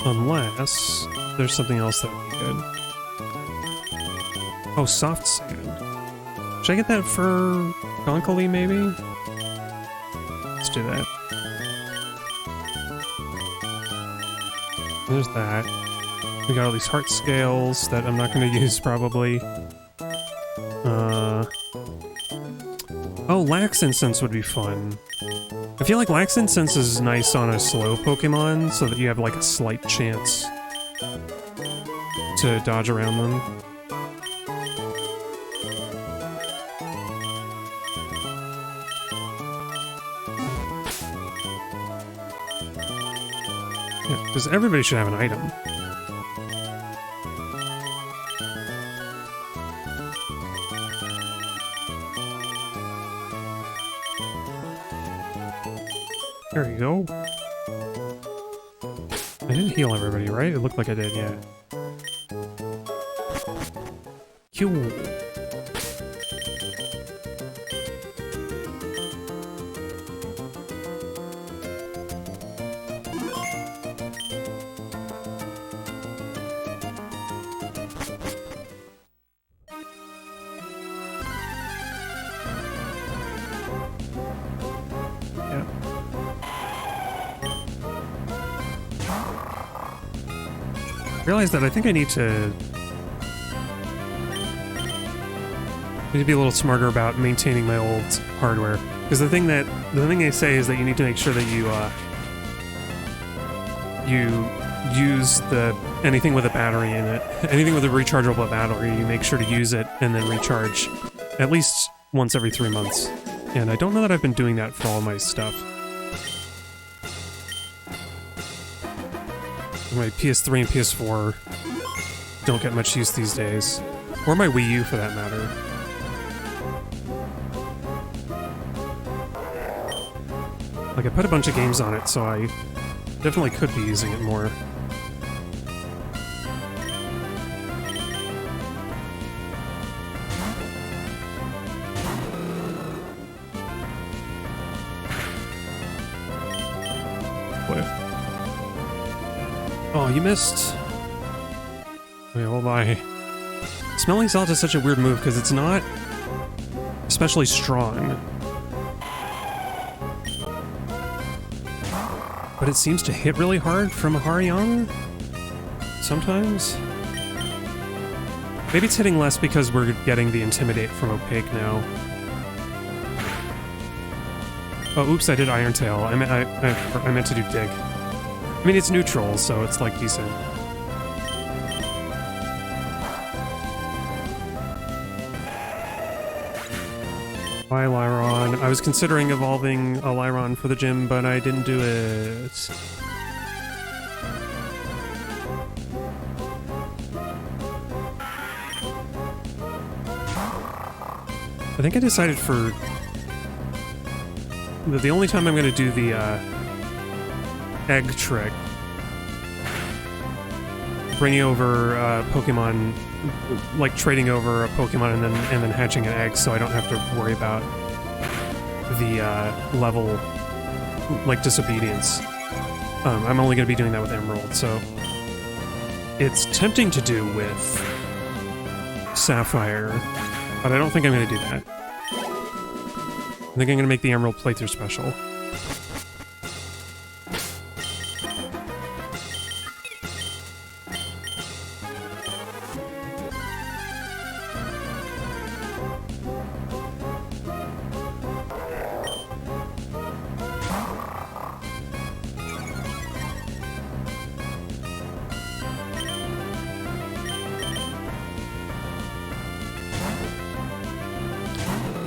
Unless there's something else that would be good. Oh, soft sand. Should I get that for Gonkali, maybe? Let's do that. There's that. We got all these heart scales that I'm not going to use, probably. Oh, Lax Incense would be fun. I feel like Lax Incense is nice on a slow Pokemon, so that you have, like, a slight chance to dodge around them. Yeah, because everybody should have an item. There you go. I didn't heal everybody, right? It looked like I did, yeah. Cool. Realize that I think I need to be a little smarter about maintaining my old hardware, because the thing they say is that you need to make sure that you use anything with a battery in it, anything with a rechargeable battery. You make sure to use it and then recharge at least once every 3 months. And I don't know that I've been doing that for all my stuff. My PS3 and PS4 don't get much use these days. Or my Wii U, for that matter. Like, I put a bunch of games on it, so I definitely could be using it more. Oh, you missed. Wait, hold on. Smelling Salt is such a weird move because it's not especially strong. But it seems to hit really hard from a Hariyama sometimes. Maybe it's hitting less because we're getting the Intimidate from Opaque now. Oh, oops, I did Iron Tail. I meant to do Dig. I mean, it's neutral, so it's, like, decent. Bye, Lyron. I was considering evolving a Lyron for the gym, but I didn't do it. I think I decided for... the only time I'm going to do the, egg trick, bringing over Pokemon, like trading over a Pokemon and then hatching an egg, so I don't have to worry about the level, like, disobedience. I'm only going to be doing that with Emerald, so it's tempting to do with Sapphire, but I don't think I'm going to do that. I think I'm going to make the Emerald playthrough special.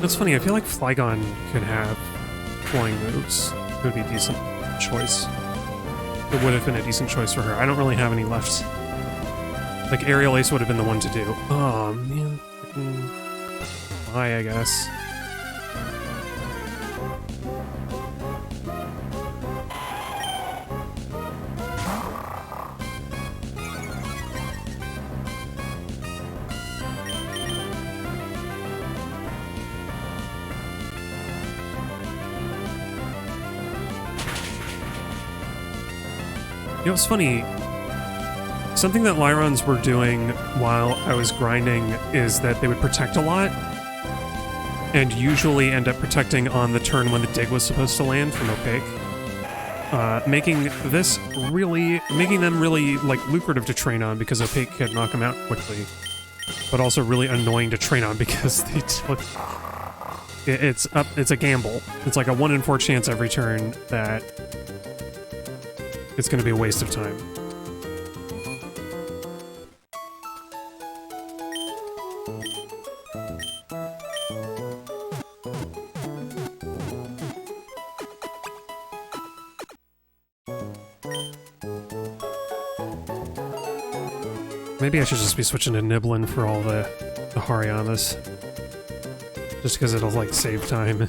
That's funny, I feel like Flygon could have flying moves. It would be a decent choice. It would have been a decent choice for her. I don't really have any left. Like, Aerial Ace would have been the one to do. Oh, man. Bye, I guess. You know, it's funny. Something that Lyrons were doing while I was grinding is that they would protect a lot, and usually end up protecting on the turn when the dig was supposed to land from Opaque. Making them really, like, lucrative to train on because Opaque could knock them out quickly. But also really annoying to train on because they took... It's a gamble. It's like a 1 in 4 chance every turn that it's going to be a waste of time. Maybe I should just be switching to Niblin for all the Hariyamas. Just because it'll, like, save time.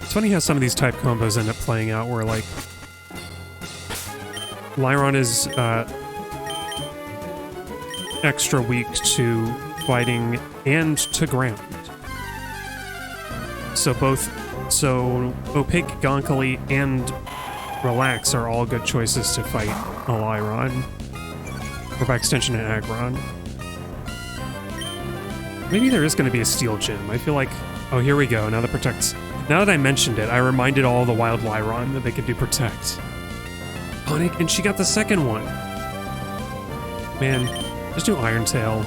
It's funny how some of these type combos end up playing out where, like, Lyron is extra weak to fighting and to ground. So Opaque, Gonkali, and Relax are all good choices to fight a Lyron. Or by extension an Aggron. Maybe there is going to be a Steel Gym. I feel like... Oh, here we go. Now that protects... Now that I mentioned it, I reminded all the Wild Lyron that they could do Protect. Oh, and she got the second one. Man, just do Iron Tail.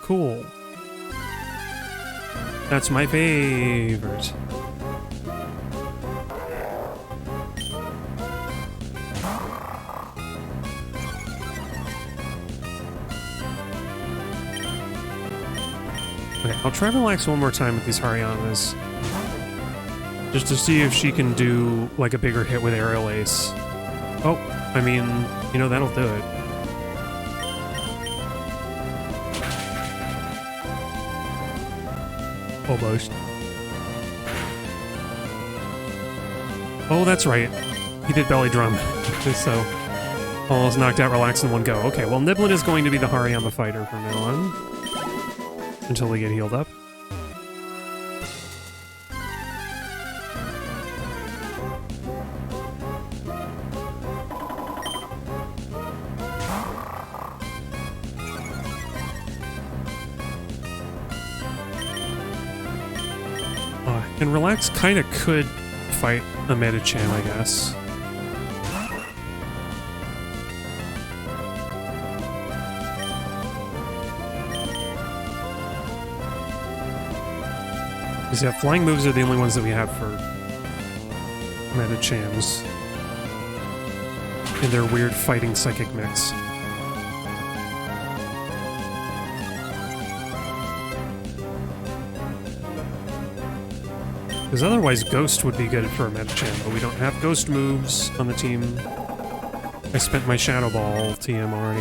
Cool. That's my favorite. Okay, I'll try Relax one more time with these Hariyamas. Just to see if she can do, like, a bigger hit with Aerial Ace. Oh, I mean, you know, that'll do it. Almost. Oh, that's right. He did Belly Drum. So, almost knocked out Relax in one go. Okay, well, Niblin is going to be the Hariyama fighter from now on. Until we get healed up. And Relax kind of could fight a Medicham, I guess. Because, yeah, flying moves are the only ones that we have for Medichams. In their weird fighting psychic mix. Because otherwise Ghost would be good for a Medicham, but we don't have Ghost moves on the team. I spent my Shadow Ball TM already.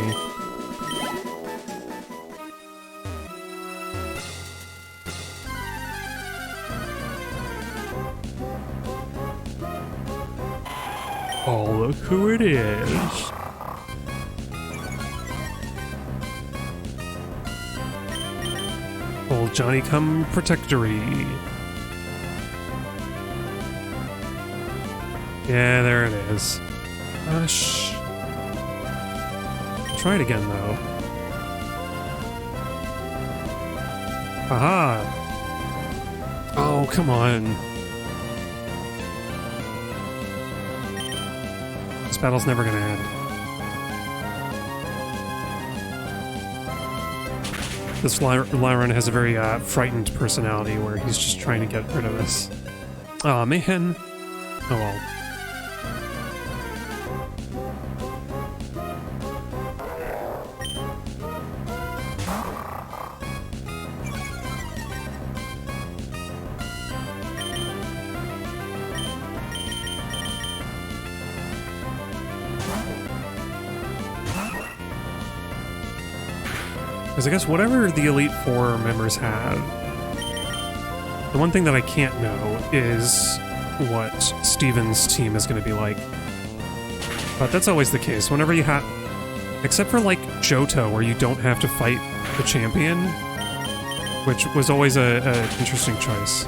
Oh, look who it is. Old Johnny Come Protectory. Yeah, there it is. Shh. Try it again, though. Aha! Oh, come on. This battle's never gonna end. This Lyron has a very frightened personality where he's just trying to get rid of us. Aw, man. Oh well. Because I guess whatever the Elite Four members have, the one thing that I can't know is what Steven's team is going to be like. But that's always the case. Whenever you have... Except for, like, Johto, where you don't have to fight the champion. which was always a interesting choice.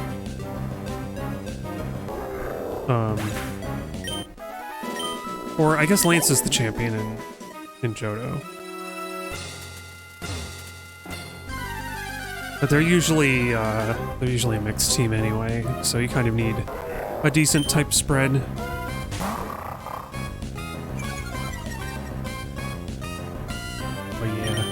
Or I guess Lance is the champion in Johto. But they're usually a mixed team anyway, so you kind of need a decent type spread. Oh yeah.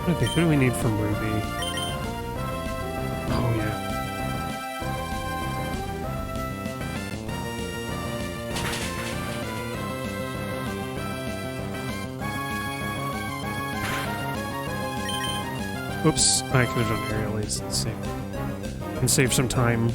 Okay, what do we need from Ruby? Oh yeah. Oops, I could have done aerial ace. Let's see. And save some time.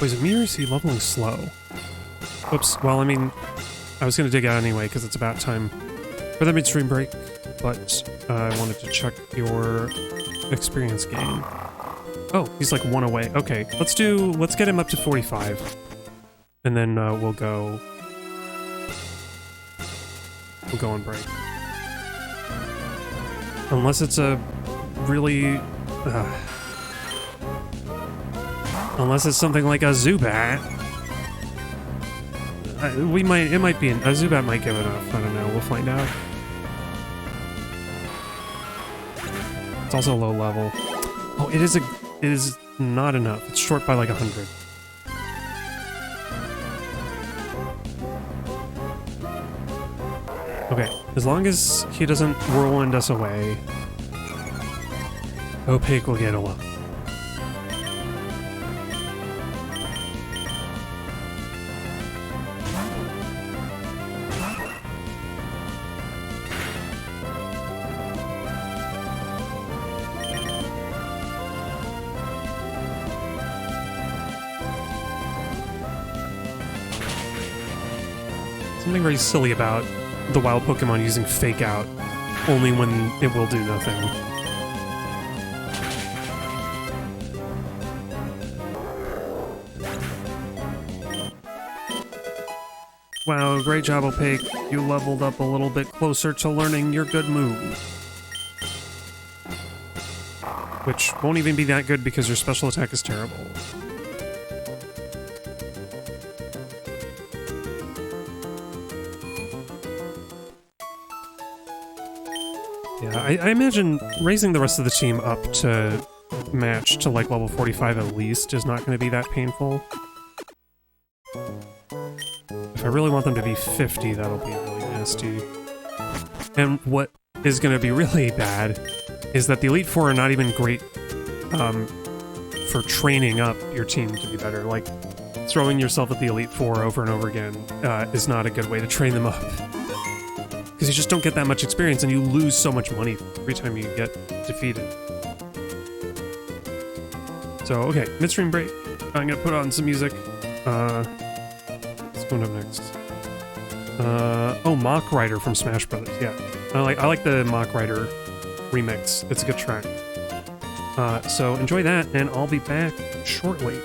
Is Amir, is he leveling slow? Oops, well, I mean, I was going to dig out anyway, because it's about time for the midstream break, but I wanted to check your experience gain. Oh, he's like 1 away. Okay, let's get him up to 45. And then we'll go on break. Unless it's a really... unless it's something like a Zubat. It might be a Zubat might give enough. I don't know. We'll find out. It's also low level. Oh, it is not enough. It's short by like 100. Okay, as long as he doesn't whirlwind us away, Opaque will get a lot. Something very silly about the wild Pokemon using Fake Out only when it will do nothing. Wow, great job, Opaque. You leveled up a little bit closer to learning your good move. Which won't even be that good because your special attack is terrible. Yeah, I imagine raising the rest of the team up to match to like level 45 at least is not going to be that painful. If I really want them to be 50, that'll be really nasty. And what is going to be really bad is that the Elite Four are not even great for training up your team to be better. Like, throwing yourself at the Elite Four over and over again is not a good way to train them up. Because you just don't get that much experience and you lose so much money every time you get defeated. So, okay, midstream break. I'm gonna put on some music. What's going up next? Oh, Mach Rider from Smash Brothers. Yeah, I like the Mach Rider remix. It's a good track. So enjoy that, and I'll be back shortly.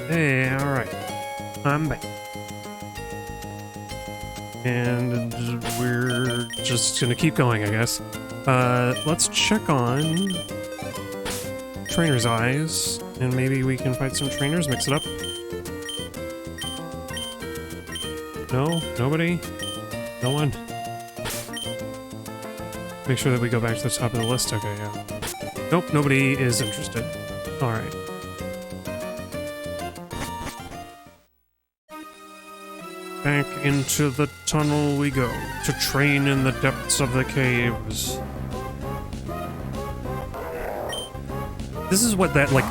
Hey, alright. I'm back. And we're just gonna keep going, I guess. Let's check on Trainer's Eyes, and maybe we can fight some trainers, mix it up. No? Nobody? No one? Make sure that we go back to the top of the list. Okay, yeah. Nope, nobody is interested. Alright. Back into the tunnel we go, to train in the depths of the caves. This is what that, like...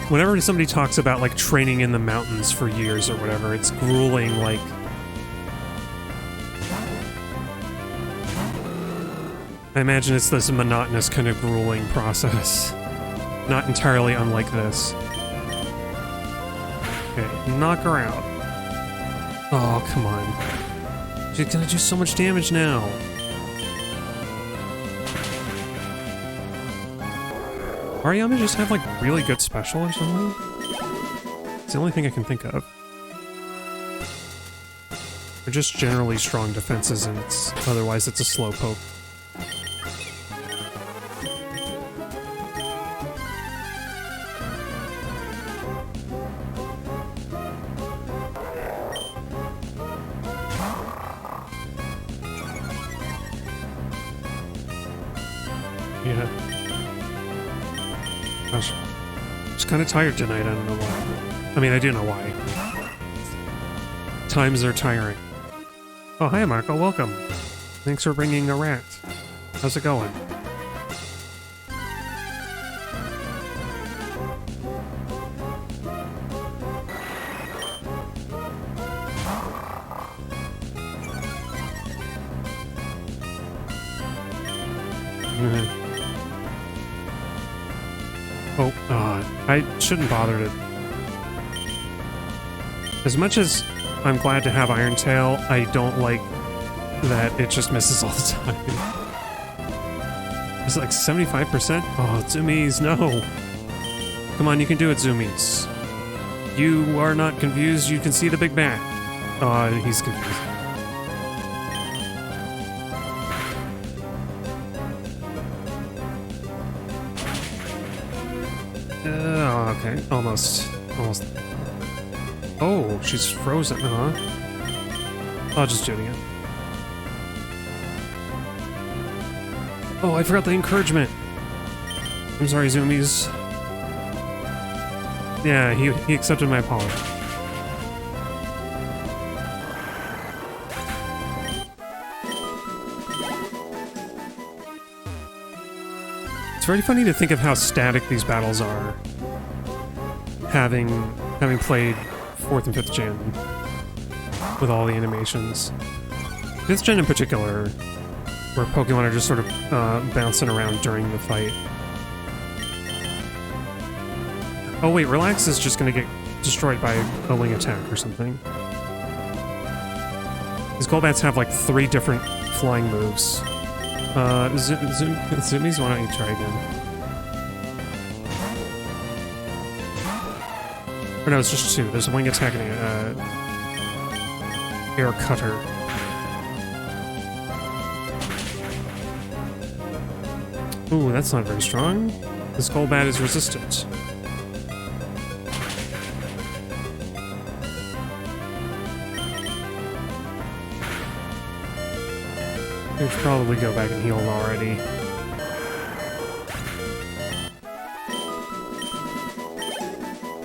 Whenever somebody talks about, like, training in the mountains for years or whatever, it's grueling, like... I imagine it's this monotonous kind of grueling process. Not entirely unlike this. Okay, knock her out. Oh, come on. She's gonna do so much damage now. Ariana just have, like, really good special or something? It's the only thing I can think of. Or just generally strong defenses, and otherwise it's a slow poke. Yeah. Gosh. Just kind of tired tonight, I don't know why. I mean, I do know why. Times are tiring. Oh, hi Marco, welcome. Thanks for bringing a rat. How's it going? Oh, I shouldn't bother to... As much as I'm glad to have Iron Tail, I don't like that it just misses all the time. It's like 75%? Oh, Zoomies, no! Come on, you can do it, Zoomies. You are not confused, you can see the big bat. Oh, he's confused. Oh, okay. Almost. Oh, she's frozen, huh? I'll just do it again. Oh, I forgot the encouragement. I'm sorry, Zoomies. Yeah, he accepted my apology. It's very funny to think of how static these battles are. Having played 4th and 5th gen with all the animations. 5th gen in particular, where Pokemon are just sort of bouncing around during the fight. Oh wait, Relax is just gonna get destroyed by a wing attack or something. These Golbats have like 3 different flying moves. Zoomies, why don't you try again? Or no, it's just 2. There's a wing attack and a air cutter. Ooh, that's not very strong. This Golbat is resistant. We should probably go back and heal already.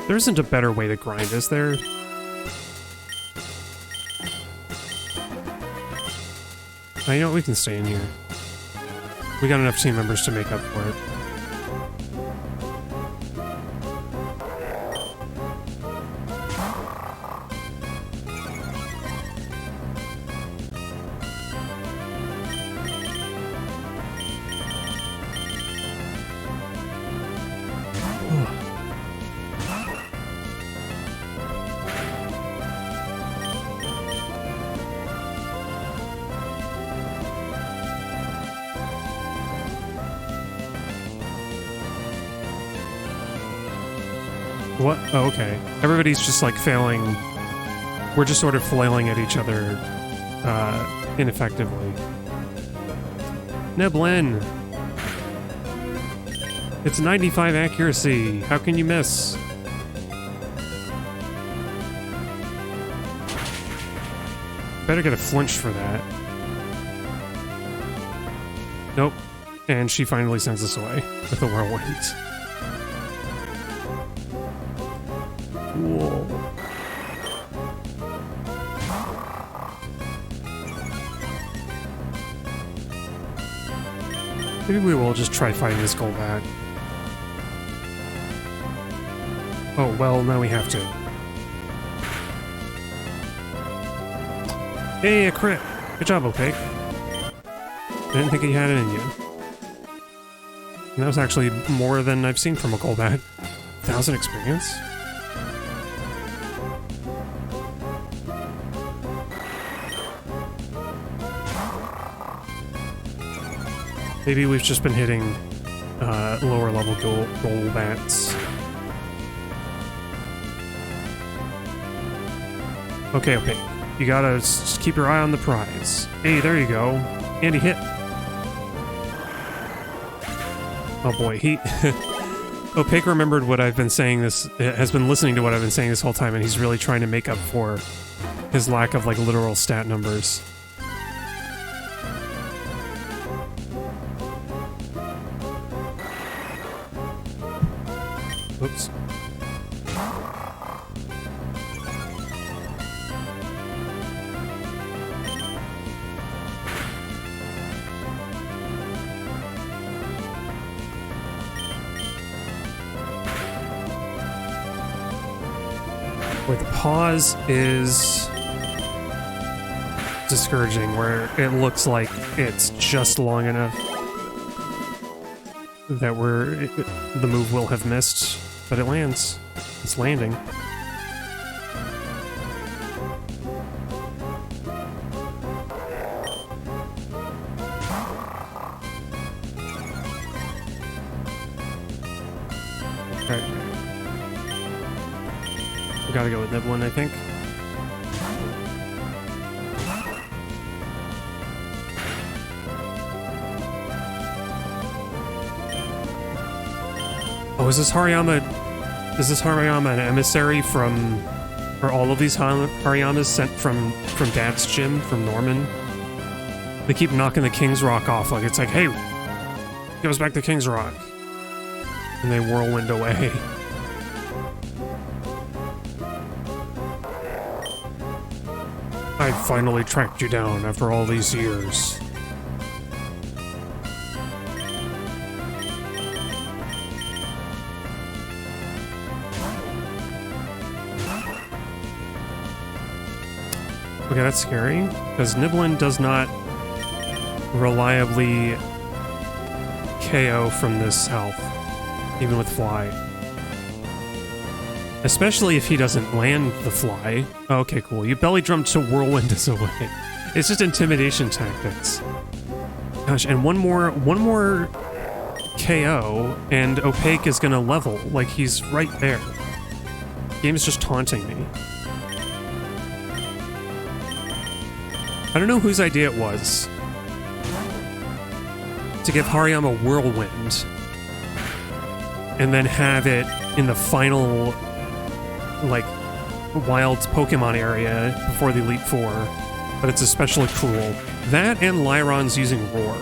There isn't a better way to grind, is there? Oh, you know what? We can stay in here. We got enough team members to make up for it. What? Oh, okay. Everybody's just like failing. We're just sort of flailing at each other ineffectively. Neblin! It's 95 accuracy. How can you miss? Better get a flinch for that. Nope. And she finally sends us away with a whirlwind. Whoa. Maybe we will just try fighting this Golbat. Oh, well, now we have to. Hey, a crit! Good job, Opaque. Didn't think he had it in you. And that was actually more than I've seen from a Golbat. 1,000 experience? Maybe we've just been hitting lower level Golbats. Okay, okay. You gotta just keep your eye on the prize. Hey, there you go. And he hit. Oh boy, he... Opaque remembered what I've been saying this... has been listening to what I've been saying this whole time, and he's really trying to make up for his lack of, like, literal stat numbers. Oops. Wait, the pause is discouraging, where it looks like it's just long enough that the move will have missed, but it lands. It's landing. Okay. We gotta go with Niblin, I think. Oh, is this Hariyama an emissary from... Are all of these Hariyamas sent from Dad's gym, from Norman? They keep knocking the King's Rock off, like it's like, hey, give us back the King's Rock. And they whirlwind away. I finally tracked you down after all these years. Okay, that's scary, because Niblin does not reliably KO from this health, even with Fly. Especially if he doesn't land the Fly. Okay, cool. You belly drum to whirlwind us away. It's just intimidation tactics. Gosh, and one more KO, and Opaque is gonna level. Like, he's right there. Game's just taunting me. I don't know whose idea it was to give Hariyama Whirlwind and then have it in the final, like, wild Pokemon area before the Elite Four, but it's especially cruel. That and Lyron's using Roar.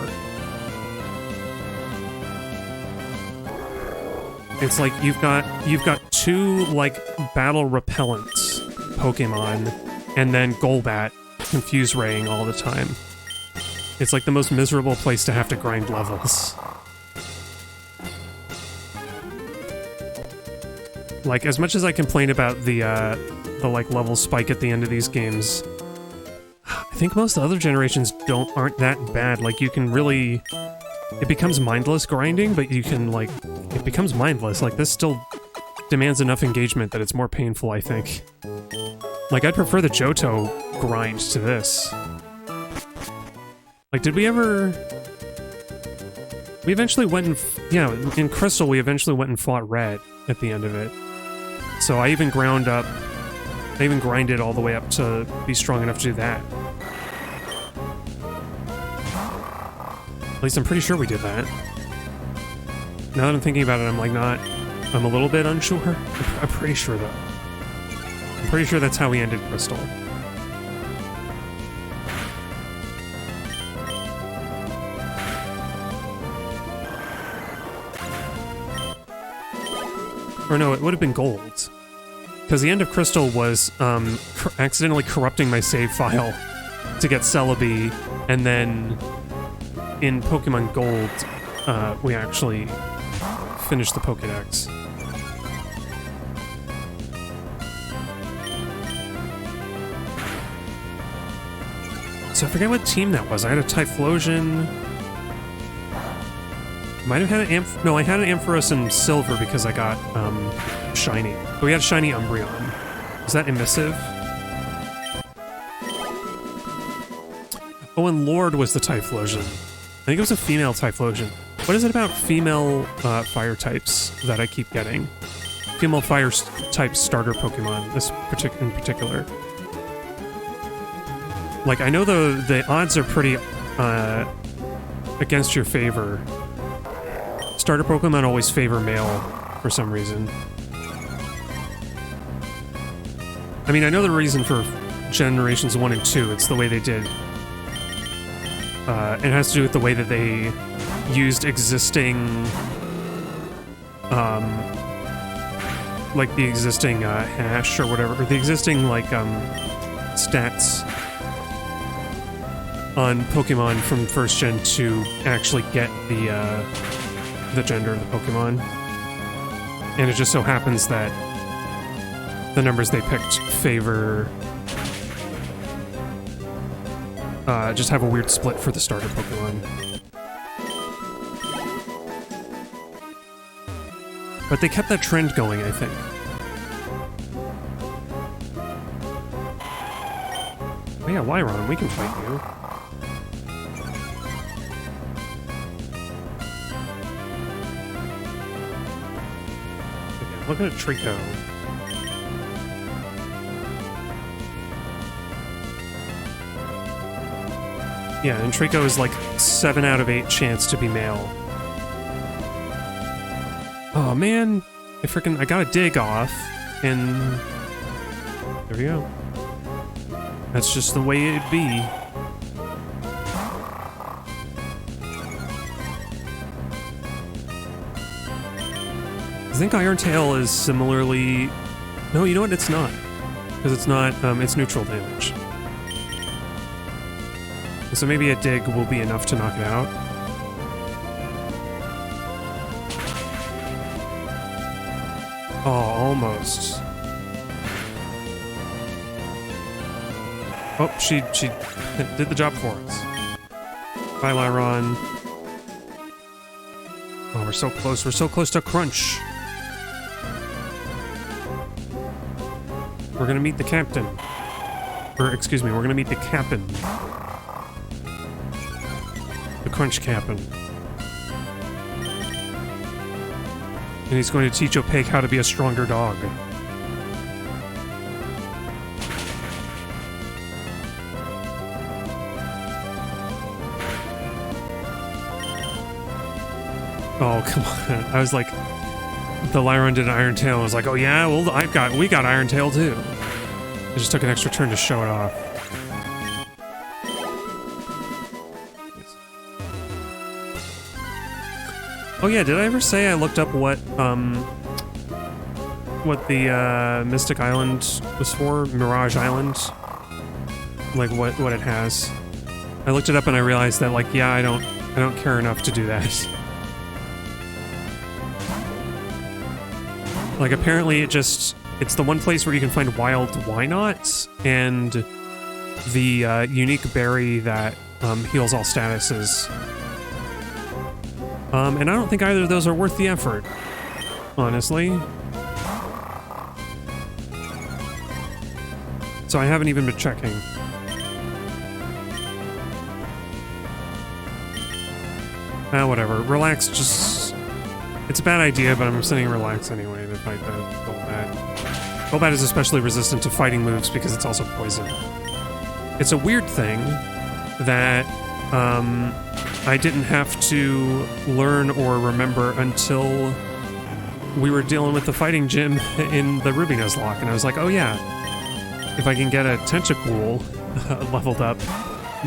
It's like you've got two, like, battle repellent Pokemon and then Golbat Confuse Raying all the time. It's like the most miserable place to have to grind levels. Like, as much as I complain about the like level spike at the end of these games, I think most other generations aren't that bad. Like, you can really... It becomes mindless grinding, but you can, like... It becomes mindless. Like, this still demands enough engagement that it's more painful, I think. Like, I'd prefer the Johto grind to this. Like, did we ever... We eventually went and... Yeah, in Crystal, we eventually went and fought Red at the end of it. So I even grinded all the way up to be strong enough to do that. At least I'm pretty sure we did that. Now that I'm thinking about it, I'm a little bit unsure. I'm pretty sure though. I'm pretty sure that's how we ended Crystal. Or no, it would have been Gold. Because the end of Crystal was accidentally corrupting my save file to get Celebi, and then in Pokemon Gold, we actually finished the Pokédex. So I forget what team that was. I had a Typhlosion. Might have had an no, I had an Ampharos in Silver because I got Shiny. But we had a Shiny Umbreon. Is that emissive? Oh, and Lord was the Typhlosion. I think it was a female Typhlosion. What is it about female fire types that I keep getting? Female fire type starter Pokemon, in particular. Like, I know the odds are pretty against your favor. Starter Pokemon always favor male for some reason. I mean, I know the reason for Generations 1 and 2. It's the way they did. It has to do with the way that they used existing... like the existing hash or whatever, or the existing, like, stats on Pokemon from first gen to actually get the gender of the Pokemon. And it just so happens that the numbers they picked favor... just have a weird split for the starter Pokemon. But they kept that trend going, I think. Oh yeah, Lyron, we can fight you. Okay, look at Trico. Yeah, and Trico is like 7 out of 8 chance to be male. Oh man, I got a dig off, and there we go. That's just the way it'd be. I think Iron Tail is similarly... No, you know what? It's not. Because it's not, it's neutral damage. So maybe a dig will be enough to knock it out. Oh, almost. Oh, she did the job for us. Bye, Lyron. Oh, we're so close. We're so close to Crunch. We're gonna meet the captain. Or, excuse me, we're gonna meet the captain. The Crunch captain. And he's going to teach Opaque how to be a stronger dog. Oh, come on. I was like, the Lyron did an Iron Tail. I was like, oh yeah, well, we got Iron Tail too. I just took an extra turn to show it off. Oh yeah, did I ever say I looked up what the Mystic Island was for? Mirage Island? Like what it has. I looked it up and I realized that, like, yeah, I don't care enough to do that. Like, apparently it's the one place where you can find wild Wynots and the unique berry that heals all statuses. And I don't think either of those are worth the effort, honestly. So I haven't even been checking. Whatever. Relax, just... It's a bad idea, but I'm sitting relaxed anyway to fight the whole bad. Golbat is especially resistant to fighting moves because it's also poison. It's a weird thing that I didn't have to learn or remember until we were dealing with the fighting gym in the Ruby Nuzlocke, and I was like, oh yeah, if I can get a Tentacool leveled up,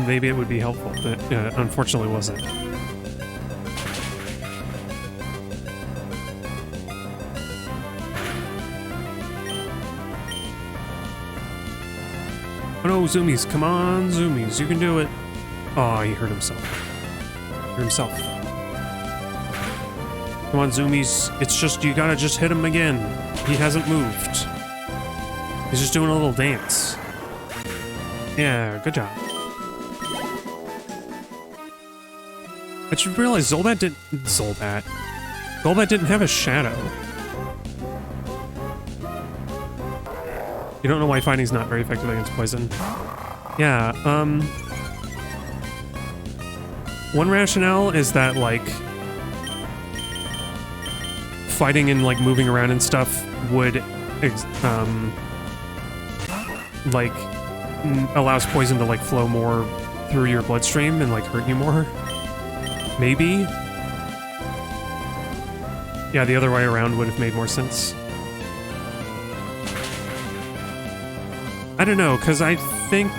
maybe it would be helpful, but unfortunately wasn't. Oh no, Zoomies, come on, Zoomies, you can do it. Oh, he hurt himself. Hurt himself. Come on, Zoomies, it's just, you gotta just hit him again. He hasn't moved. He's just doing a little dance. Yeah, good job. I just realized Golbat didn't have a shadow. You don't know why fighting's not very effective against poison. Yeah, one rationale is that, like, fighting and, like, moving around and stuff would, like, allows poison to, like, flow more through your bloodstream and, like, hurt you more. Maybe? Yeah, the other way around would have made more sense. I don't know, because I think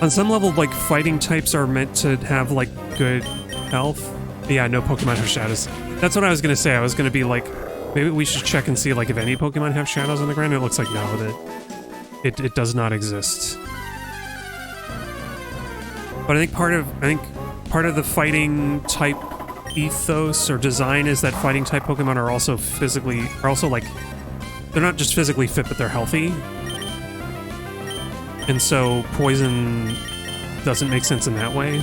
on some level, like, fighting types are meant to have, like, good health. Yeah, no Pokemon have shadows. That's what I was going to say. I was going to be like, maybe we should check and see, like, if any Pokemon have shadows on the ground. It looks like no, that it does not exist. But I think part of the fighting type ethos or design is that fighting type Pokemon are also like, they're not just physically fit, but they're healthy. And so poison doesn't make sense in that way.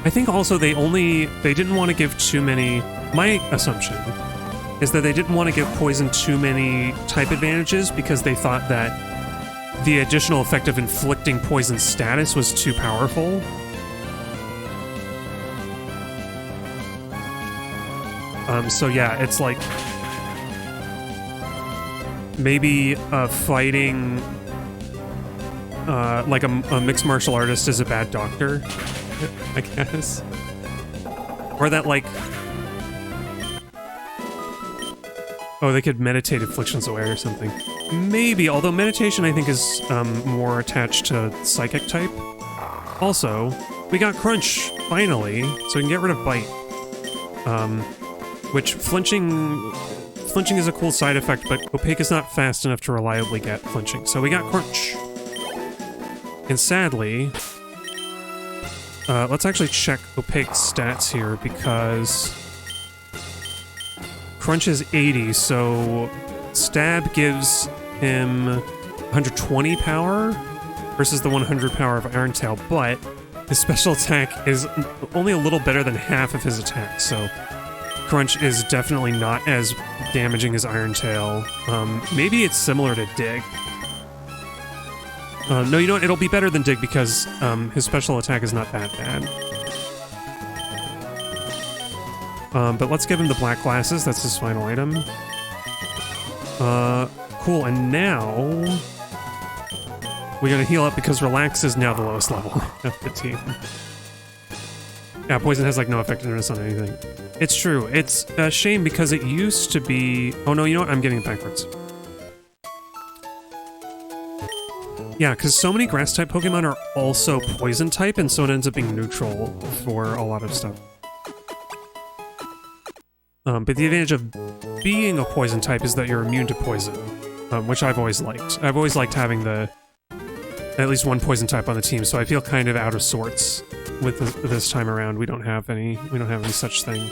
I think also they didn't want to give too many, my assumption is that they didn't want to give poison too many type advantages because they thought that the additional effect of inflicting poison status was too powerful. So yeah, it's like maybe fighting like a mixed martial artist is a bad doctor, I guess. Or that, like, oh, they could meditate afflictions away or something. Maybe, although meditation I think is more attached to psychic type. Also, we got Crunch, finally, so we can get rid of Bite. Which flinching is a cool side effect, but Opaque is not fast enough to reliably get flinching. So we got Crunch. And sadly, let's actually check Opaque's stats here, because Crunch is 80, so Stab gives him 120 power versus the 100 power of Iron Tail, but his special attack is only a little better than half of his attack, so Crunch is definitely not as damaging as Iron Tail. Maybe it's similar to Dig. No, you know what? It'll be better than Dig because his special attack is not that bad. But let's give him the black glasses. That's his final item. Cool. And now we gotta heal up because Relax is now the lowest level of the team. Yeah, poison has like no effectiveness on anything. It's true. It's a shame because it used to be... Oh no, you know what? I'm getting it backwards. Yeah, because so many grass-type Pokemon are also poison-type, and so it ends up being neutral for a lot of stuff. But the advantage of being a poison-type is that you're immune to poison, which I've always liked. I've always liked having at least one poison-type on the team, so I feel kind of out of sorts with this time around. We don't have any such thing.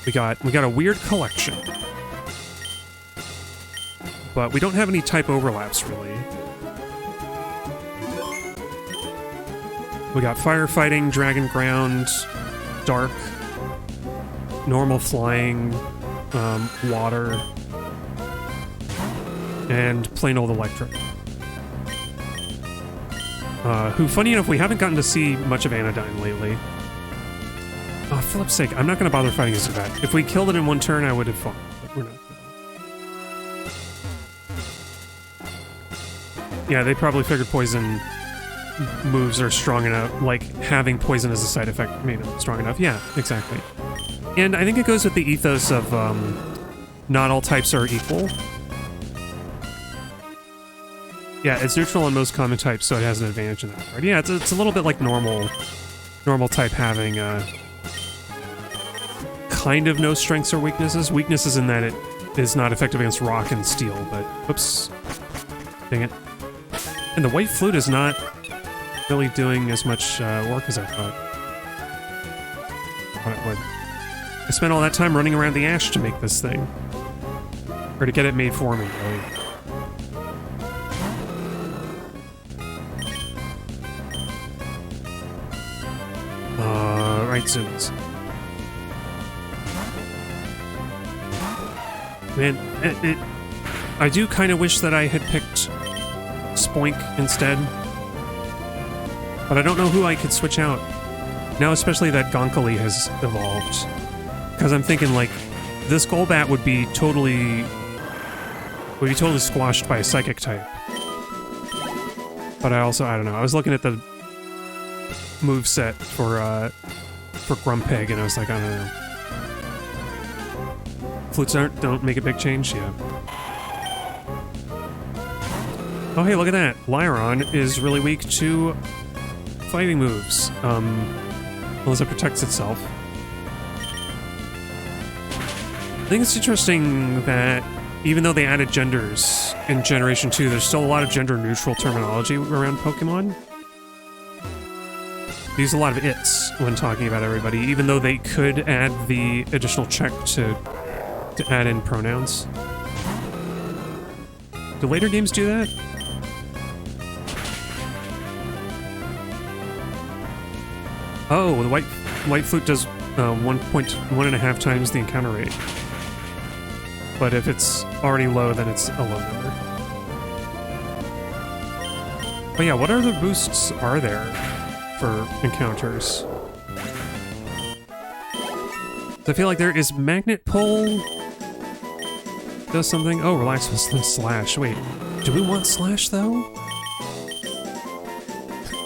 We got a weird collection. But we don't have any type overlaps, really. We got Firefighting, Dragon Ground, Dark, Normal Flying, Water, and plain old Electric. Who, funny enough, we haven't gotten to see much of Anodyne lately. Oh, for flip's sake, I'm not going to bother fighting this vat. If we killed it in one turn, I would have fought. But we're not. Yeah, they probably figured poison moves are strong enough, like having poison as a side effect made them strong enough. Yeah, exactly. And I think it goes with the ethos of not all types are equal. Yeah, it's neutral on most common types, so it has an advantage in that regard. Yeah, it's a little bit like normal type having kind of no strengths or weaknesses. Weaknesses in that it is not effective against rock and steel, but whoops. Dang it. And the white flute is not really doing as much work as I thought it would. I spent all that time running around the ash to make this thing. Or to get it made for me, really. Right, zooms. Man, I do kind of wish that I had picked Spoink instead. But I don't know who I could switch out. Now, especially that Gonkali has evolved. Because I'm thinking, like, this Golbat would be totally squashed by a Psychic type. But I don't know. I was looking at the moveset for Grumpig, and I was like, I don't know. Flutes don't make a big change, yeah. Oh, hey, look at that. Lyron is really weak to fighting moves, unless it protects itself. I think it's interesting that even though they added genders in Generation 2, there's still a lot of gender-neutral terminology around Pokemon. They use a lot of its when talking about everybody, even though they could add the additional check to add in pronouns. Do later games do that? Oh, the white flute does 1.5 times the encounter rate. But if it's already low, then it's a low number. But yeah, what other boosts are there for encounters? So I feel like there is Magnet Pull. Does something. Oh, relax with Slash. Wait, do we want Slash though?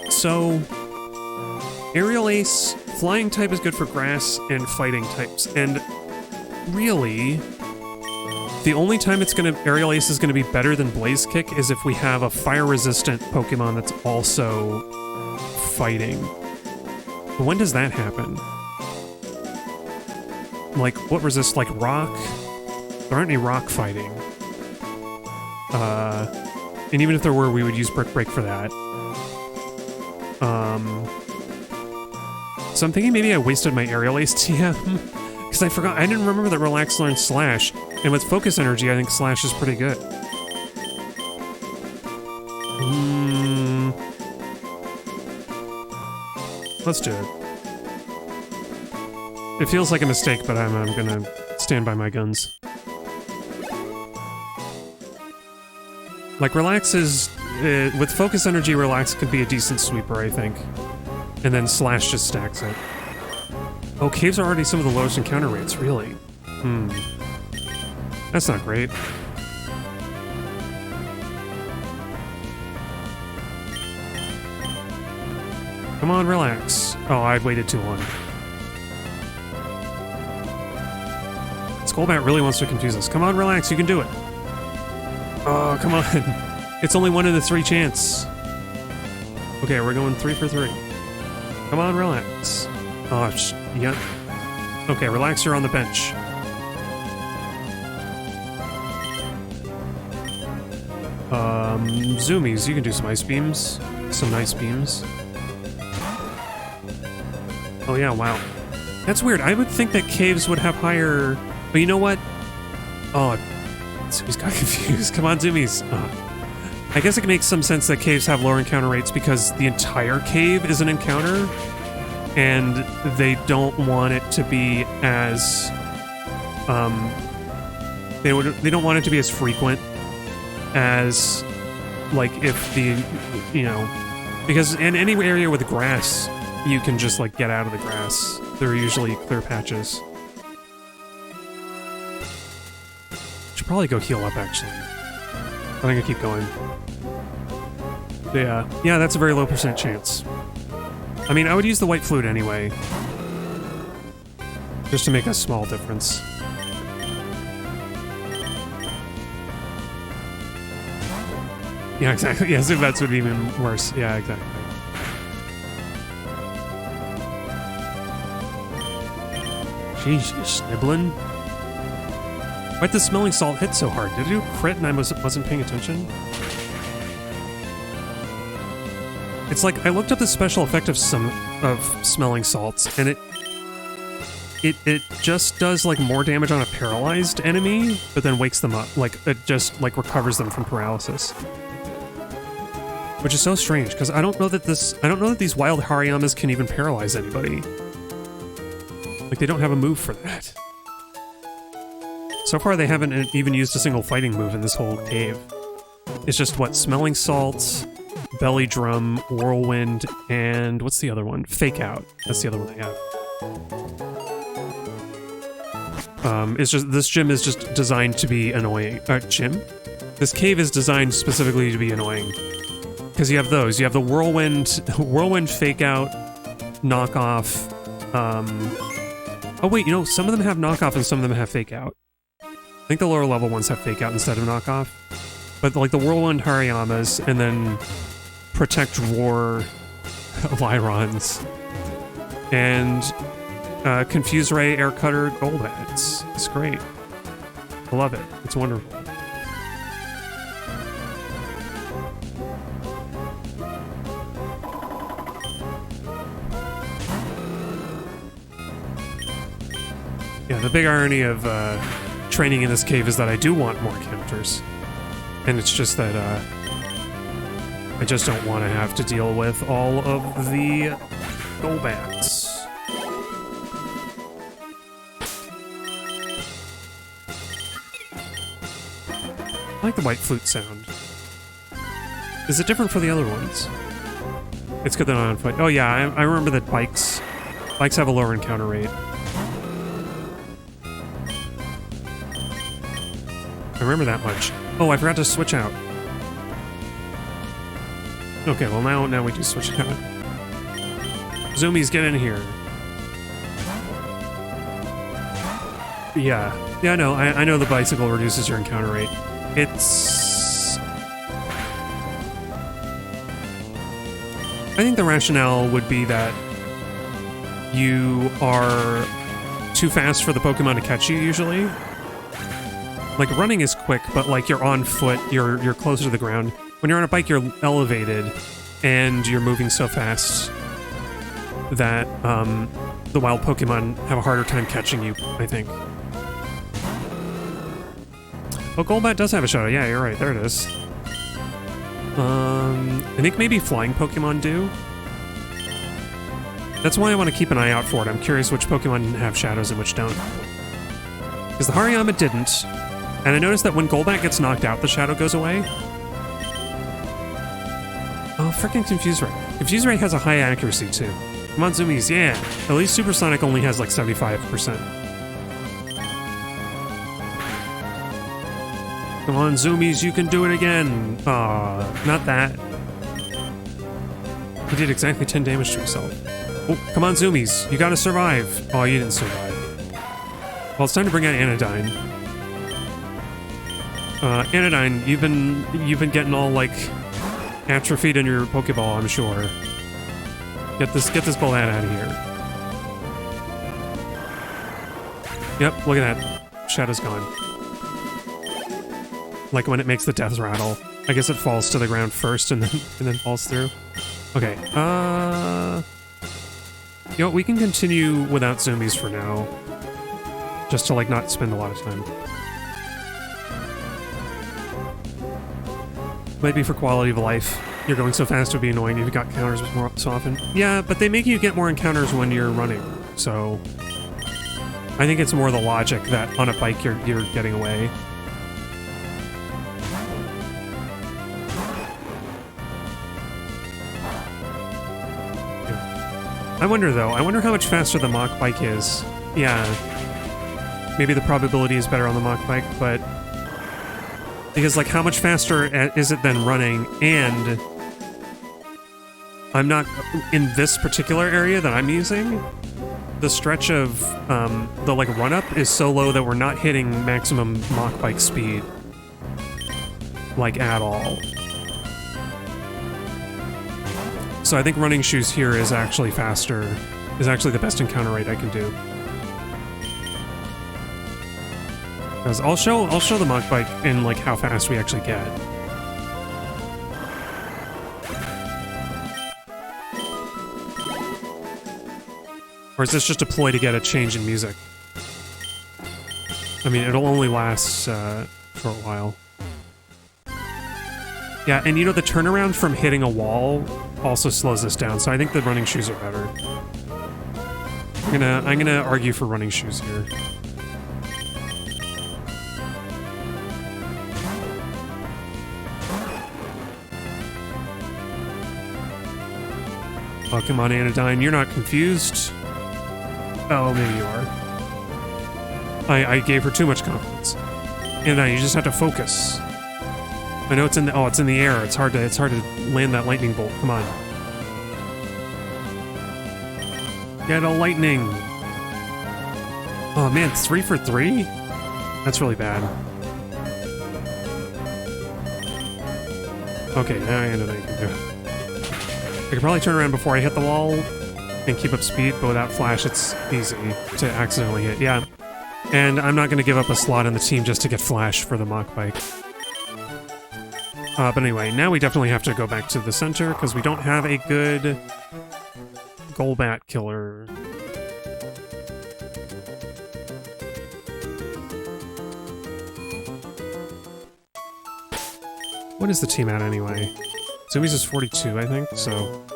So, Aerial Ace, Flying type is good for grass and fighting types, and really, the only time Aerial Ace is gonna be better than Blaze Kick is if we have a fire-resistant Pokemon that's also fighting. But when does that happen? Like, what resists, like, rock? There aren't any rock fighting. And even if there were, we would use Brick Break for that. So I'm thinking maybe I wasted my Aerial Ace TM. Because I forgot, I didn't remember that Relax learned Slash. And with Focus Energy, I think Slash is pretty good. Let's do it. It feels like a mistake, but I'm gonna stand by my guns. Like, Relax is... with Focus Energy, Relax could be a decent sweeper, I think. And then Slash just stacks it. Oh, caves are already some of the lowest encounter rates, really? That's not great. Come on, Relax. Oh, I waited too long. Skullbat really wants to confuse us. Come on, Relax, you can do it. Oh, come on. It's only 1 in a 3 chance. Okay, we're going 3 for 3. Come on, Relax. Oh, yeah. Okay, Relax, you're on the bench. Zoomies, you can do some ice beams. Some nice beams. Oh yeah, wow. That's weird. I would think that caves would have higher... But you know what? Oh, Zoomies got confused. Come on, Zoomies. I guess it makes some sense that caves have lower encounter rates because the entire cave is an encounter, and they don't want it to be as... They don't want it to be as frequent as, like, if the, you know... Because in any area with grass, you can just, like, get out of the grass. They're usually clear patches. Should probably go heal up, actually. I'm gonna keep going. Yeah. Yeah, that's a very low percent chance. I mean, I would use the white flute anyway. Just to make a small difference. Yeah, exactly. Yeah, Zubats would be even worse. Yeah, exactly. Jeez, you're snibbling? Why'd the smelling salt hit so hard? Did it do a crit and I wasn't paying attention? It's like, I looked up the special effect of smelling salts, and it just does, like, more damage on a paralyzed enemy, but then wakes them up. Like, it just, like, recovers them from paralysis. Which is so strange, because I don't know that these wild Hariyamas can even paralyze anybody. Like, they don't have a move for that. So far, they haven't even used a single fighting move in this whole cave. It's just, what, smelling salts, belly drum, whirlwind, and what's the other one? Fake out. That's the other one they have. It's just, this gym is just designed to be annoying. This cave is designed specifically to be annoying. Because you have those. You have the whirlwind fake out, knockoff. Oh wait, you know, some of them have knockoff and some of them have fake out. I think the lower level ones have fake out instead of knockoff. But like the whirlwind Hariyamas and then protect roar Lyrons. And Confuse Ray, Air Cutter, Golbats. It's great. I love it. It's wonderful. Yeah, the big irony of training in this cave is that I do want more counters. And it's just that I just don't want to have to deal with all of the Golbats. I like the white flute sound. Is it different for the other ones? It's good that I'm on foot. Oh yeah, I remember that bikes have a lower encounter rate. I remember that much. Oh, I forgot to switch out. Okay, well now we do switch out. Zoomies, get in here. Yeah. Yeah, no, I know the bicycle reduces your encounter rate. It's... I think the rationale would be that you are too fast for the Pokemon to catch you, usually. Like, running is quick, but, like, you're on foot, you're closer to the ground. When you're on a bike, you're elevated, and you're moving so fast that, the wild Pokemon have a harder time catching you, I think. Oh, Golbat does have a shadow. Yeah, you're right. There it is. I think maybe flying Pokemon do. That's why I want to keep an eye out for it. I'm curious which Pokemon have shadows and which don't. Because the Hariyama didn't. And I noticed that when Golbat gets knocked out, the shadow goes away. Oh, freaking Confuse Ray. Confuse Ray has a high accuracy, too. Come on, Zoomies, yeah. At least Supersonic only has, like, 75%. Come on, Zoomies, you can do it again. Aw, not that. He did exactly 10 damage to himself. Oh, come on, Zoomies, you gotta survive. Oh, you didn't survive. Well, it's time to bring out Anodyne. Anodyne, you've been getting all, like, atrophied in your Pokeball, I'm sure. Get this Golbat out of here. Yep, look at that. Shadow's gone. Like when it makes the death rattle. I guess it falls to the ground first and then falls through. Okay, you know what, we can continue without Zoomies for now. Just to, like, not spend a lot of time. Might be for quality of life. You're going so fast it would be annoying if you got counters more so often. Yeah, but they make you get more encounters when you're running, so... I think it's more the logic that on a bike you're getting away. I wonder though, I wonder how much faster the Mach Bike is. Yeah. Maybe the probability is better on the Mach Bike, but... Because, like, how much faster is it than running, and... I'm not... In this particular area that I'm using, the stretch of, the, like, run-up is so low that we're not hitting maximum Mach Bike speed. Like, at all. So I think running shoes here is actually faster, is actually the best encounter rate I can do. Because I'll show the Mach Bike in like how fast we actually get. Or is this just a ploy to get a change in music? I mean, it'll only last for a while. Yeah, and you know, the turnaround from hitting a wall also slows this down, so I think the running shoes are better. I'm gonna argue for running shoes here. Oh, come on, Anodyne, you're not confused? Oh, maybe you are. I gave her too much confidence. Anodyne, you just have to focus. I know it's in the it's in the air. It's hard to land that lightning bolt. Come on. Get a lightning. Oh man, 3 for 3? That's really bad. Okay, now I ended up do it. I could probably turn around before I hit the wall and keep up speed, but without flash, it's easy to accidentally hit. Yeah. And I'm not going to give up a slot in the team just to get flash for the Mach Bike. But anyway, now we definitely have to go back to the center, because we don't have a good Golbat killer. What is the team at anyway? Zoomies is 42, I think, so...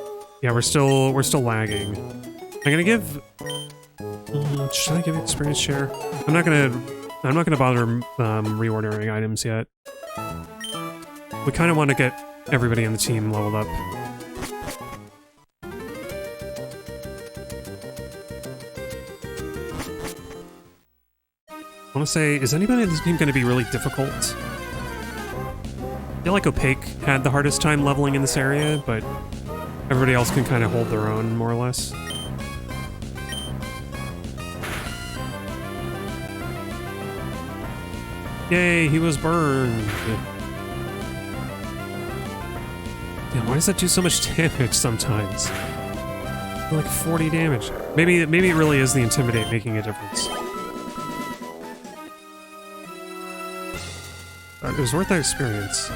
Yeah, we're still lagging. I'm gonna give... should I give experience share? I'm not gonna bother reordering items yet. We kind of want to get everybody on the team leveled up. I want to say, is anybody on this team going to be really difficult? I feel like Opaque had the hardest time leveling in this area, but everybody else can kind of hold their own, more or less. Yay, he was burned! Damn, why does that do so much damage sometimes? Like 40 damage. Maybe it really is the Intimidate making a difference. It was worth that experience.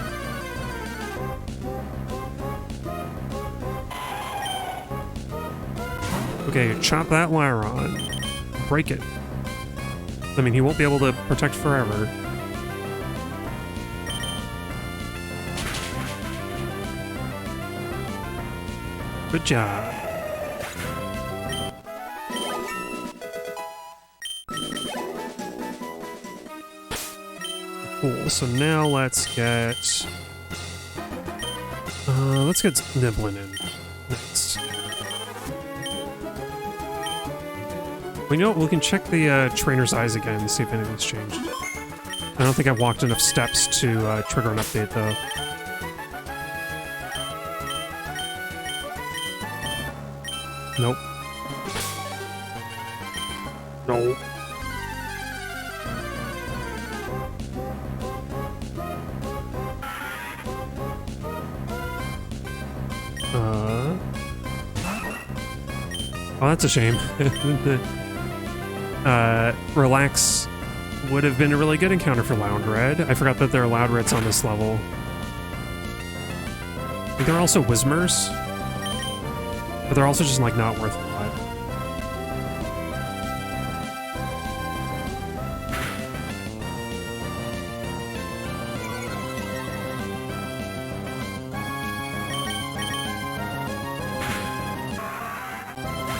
Okay, chop that wire on. Break it. I mean, he won't be able to protect forever. Good job. Cool, so now let's get Niblin in next. Well, you know what, we can check the trainer's eyes again and see if anything's changed. I don't think I've walked enough steps to trigger an update, though. Nope. No. Oh, that's a shame. Relax would have been a really good encounter for Loudred. I forgot that there are Loudreds on this level. I think there are also Whismers. But they're also just, like, not worth a lot.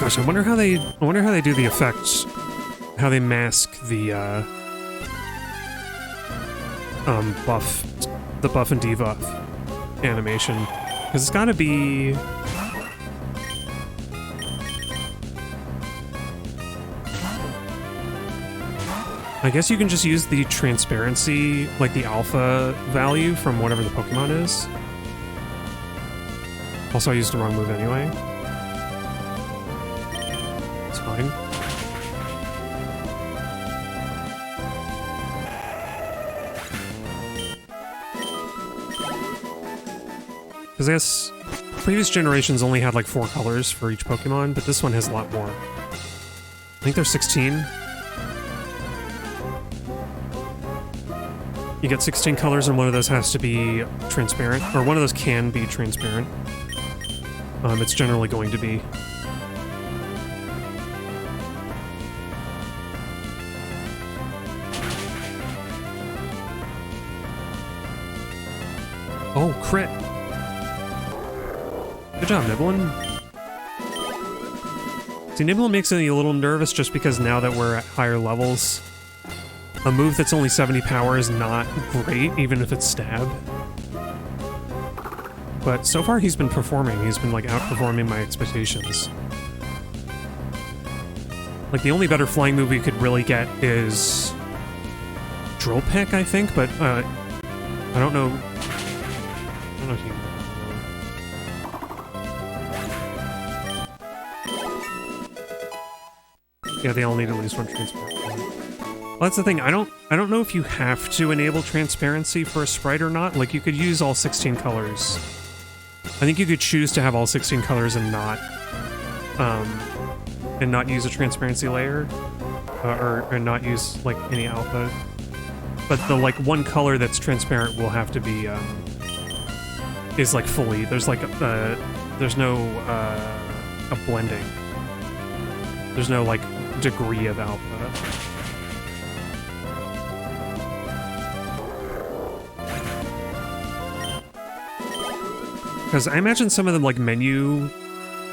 Gosh, I wonder how they do the effects, how they mask the buff and debuff animation, because it's got to be. I guess you can just use the transparency, like the alpha value from whatever the Pokemon is. Also, I used the wrong move anyway. It's fine. Because I guess previous generations only had like 4 colors for each Pokemon, but this one has a lot more. I think there's 16. You get 16 colors, and one of those has to be transparent, or one of those can be transparent. It's generally going to be. Oh, crit! Good job, Niblin. See, Niblin makes me a little nervous just because now that we're at higher levels, a move that's only 70 power is not great, even if it's stab. But so far he's been performing. He's been, like, outperforming my expectations. Like, the only better flying move you could really get is Drill Peck, I think, but, I don't know. I don't know if you... Yeah, they all need at least one transparent one. Well, that's the thing. I don't know if you have to enable transparency for a sprite or not. Like, you could use all 16 colors. I think you could choose to have all 16 colors and not use a transparency layer, or not use like any alpha. But the like one color that's transparent will have to be is like fully. There's like there's no a blending. There's no like degree of alpha. Because I imagine some of them, like, menu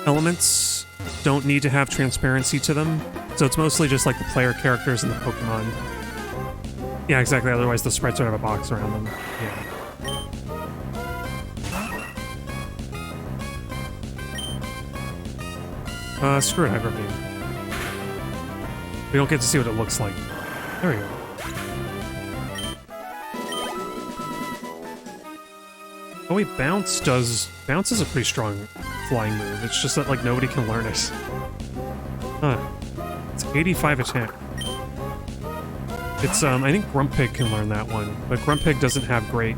elements don't need to have transparency to them. So it's mostly just, like, the player characters and the Pokemon. Yeah, exactly. Otherwise, the sprites would have a box around them. Yeah. Screw it, Hyper Beam. We don't get to see what it looks like. There we go. Oh wait, Bounce is a pretty strong flying move. It's just that, like, nobody can learn it. Huh. It's 85 attack. It's, I think Grumpig can learn that one, but Grumpig doesn't have great,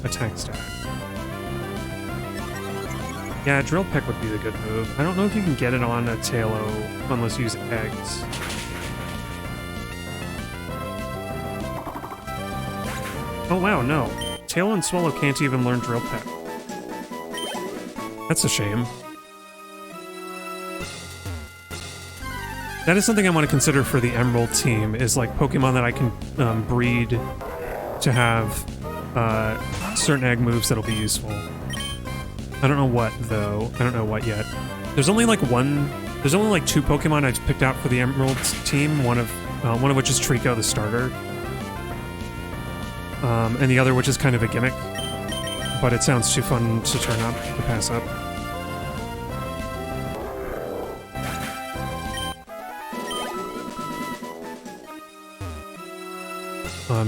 attack stat. Yeah, Drill Peck would be the good move. I don't know if you can get it on a Tailo unless you use eggs. Oh wow, no. Tail and Swallow can't even learn Drill Peck. That's a shame. That is something I want to consider for the Emerald team, is like Pokemon that I can breed to have certain egg moves that'll be useful. I don't know what, though. I don't know what yet. There's only like 2 Pokemon I've picked out for the Emerald team, one of which is Trico, the starter. And the other, which is kind of a gimmick, but it sounds too fun to turn up, to pass up.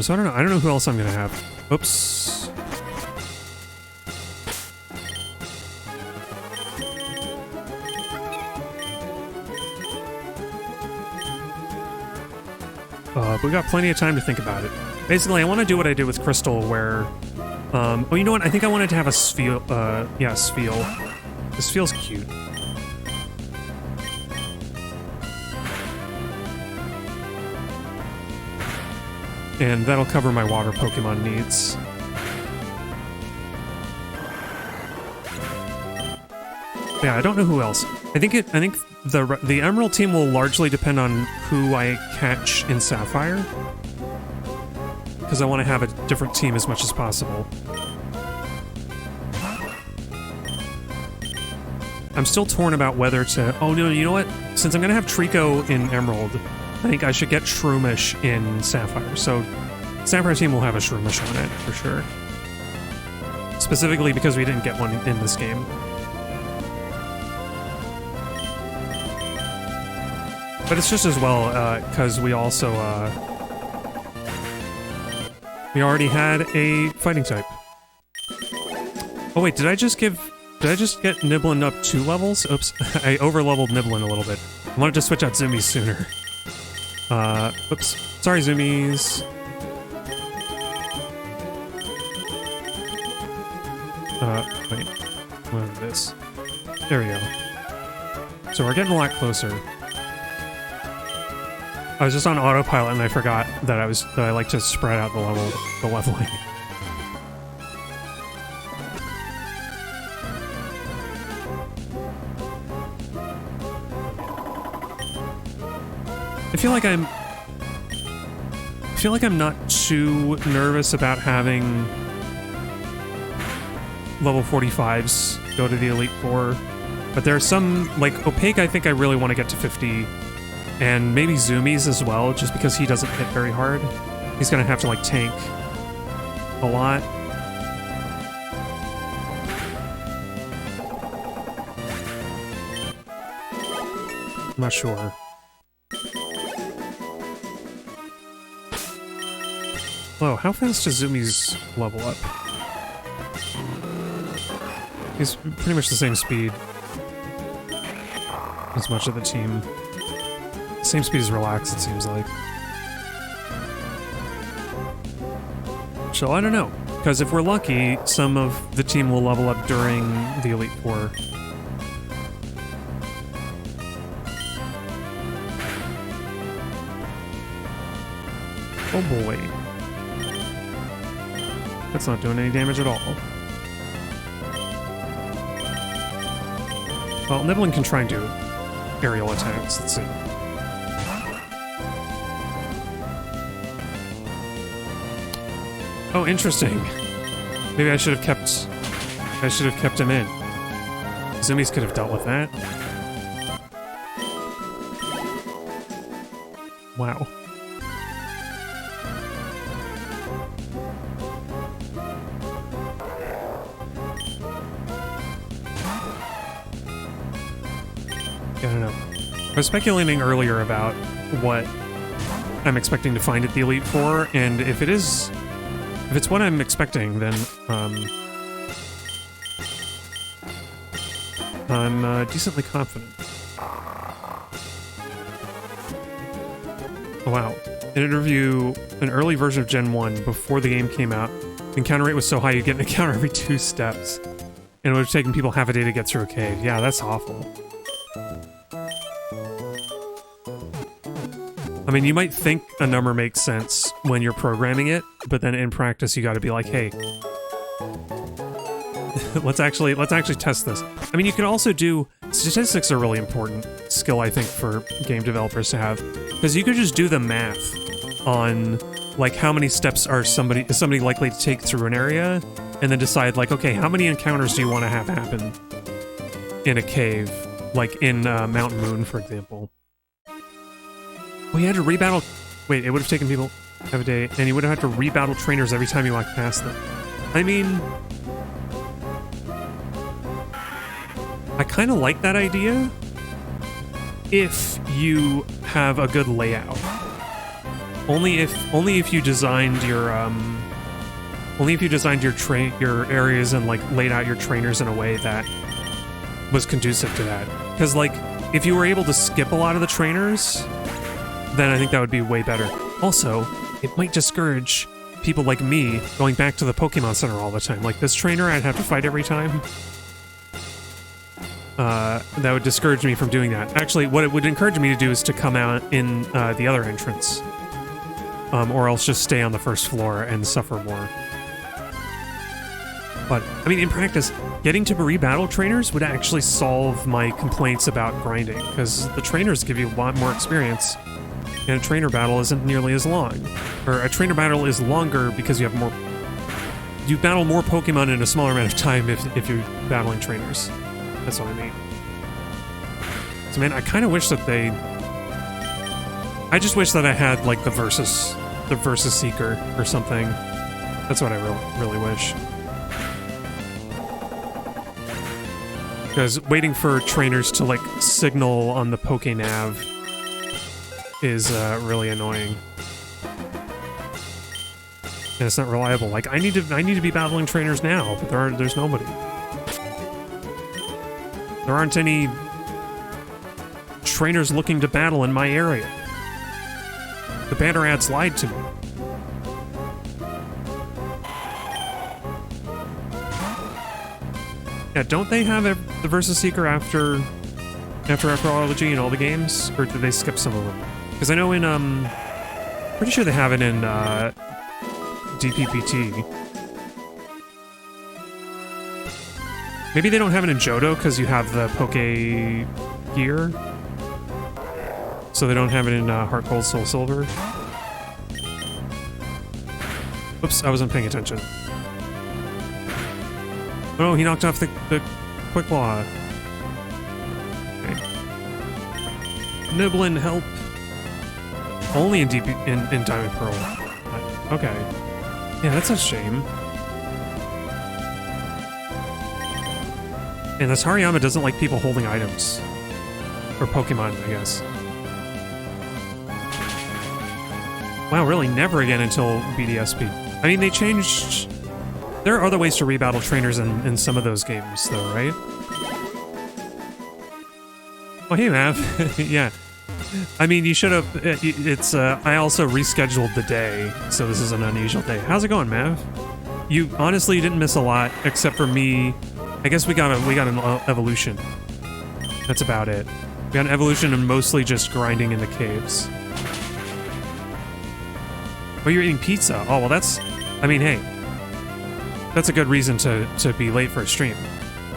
So I don't know who else I'm gonna have. Oops. But we got plenty of time to think about it. Basically, I want to do what I did with Crystal, where... oh, you know what? I think I wanted to have a Spheal... yeah, Spheal. This feels cute. And that'll cover my water Pokemon needs. Yeah, I don't know who else. I think the Emerald team will largely depend on who I catch in Sapphire, because I want to have a different team as much as possible. I'm still torn about whether to... Oh, no, you know what? Since I'm going to have Trico in Emerald, I think I should get Shroomish in Sapphire. So, Sapphire team will have a Shroomish on it, for sure. Specifically because we didn't get one in this game. But it's just as well, because we also, We already had a fighting type. Oh wait, did I just get Niblin up 2 levels? Oops, I over-leveled Niblin a little bit. I wanted to switch out Zoomies sooner. Oops. Sorry, Zoomies. Wait. What is this? There we go. So we're getting a lot closer. I was just on autopilot and I forgot that I like to spread out the leveling. I feel like I'm not too nervous about having level 45s go to the Elite Four, but there are some, like Opaque, I think I really want to get to 50, and maybe Zoomies as well, just because he doesn't hit very hard. He's gonna have to like tank a lot. I'm not sure. Whoa, how fast does Zoomies level up? He's pretty much the same speed as much of the team. Same speed as Relax, it seems like. So I don't know, because if we're lucky, some of the team will level up during the Elite Four. Oh boy. That's not doing any damage at all. Well, Niblin can try and do aerial attacks. Let's see. Oh, interesting. Maybe I should have kept him in. Zoomies could have dealt with that. Wow. I don't know. I was speculating earlier about what I'm expecting to find at the Elite Four, and if it's what I'm expecting, then I'm decently confident. Oh, wow. An early version of Gen 1 before the game came out, the encounter rate was so high you'd get an encounter every 2 steps. And it would have taken people half a day to get through a cave. Yeah, that's awful. I mean, you might think a number makes sense when you're programming it, but then in practice you gotta be like, hey, let's actually test this. I mean, you could also do... Statistics are really important skill, I think, for game developers to have. Because you could just do the math on, like, how many steps is somebody likely to take through an area, and then decide, like, okay, how many encounters do you want to have happen in a cave? Like in Mountain Moon, for example. Well, you had to rebattle... Wait, it would have taken people half a day, and you would have had to rebattle trainers every time you walked past them. I mean... I kind of like that idea if you have a good layout. Only if you designed your your areas and like laid out your trainers in a way that was conducive to that. Because like if you were able to skip a lot of the trainers, then I think that would be way better. Also, it might discourage people like me going back to the Pokemon Center all the time. Like this trainer I'd have to fight every time. That would discourage me from doing that. Actually, what it would encourage me to do is to come out in the other entrance. Or else just stay on the first floor and suffer more. But, I mean, in practice, getting to rebattle trainers would actually solve my complaints about grinding, because the trainers give you a lot more experience, and a trainer battle isn't nearly as long. Or a trainer battle is longer because you have more... You battle more Pokemon in a smaller amount of time if you're battling trainers. That's what I mean. So, man, I kind of wish that they... I just wish that I had, like, the Versus Seeker or something. That's what I really wish. Because waiting for trainers to, like, signal on the PokeNav is really annoying. And it's not reliable. Like, I need to be battling trainers now, but there's nobody. There aren't any trainers looking to battle in my area. The banner ads lied to me. Yeah, don't they have the Versus Seeker after Archaeology in all the games? Or did they skip some of them? Because I know in, pretty sure they have it in, DPPT. Maybe they don't have it in Johto because you have the Poke gear. So they don't have it in Heart Gold, Soul Silver. Oops, I wasn't paying attention. Oh no, he knocked off the Quick Claw. Okay. Niblin, help. Only in Diamond Pearl. Okay. Yeah, that's a shame. And this Hariyama doesn't like people holding items. Or Pokemon, I guess. Wow, really? Never again until BDSP. I mean, they changed... There are other ways to rebattle trainers in some of those games, though, right? Oh, hey, Mav. Yeah. I mean, you should have... It's, I also rescheduled the day, so this is an unusual day. How's it going, Mav? You honestly didn't miss a lot, except for me. I guess we got an evolution. That's about it. We got an evolution and mostly just grinding in the caves. Oh, you're eating pizza. Oh, well, that's... I mean, hey. That's a good reason to be late for a stream.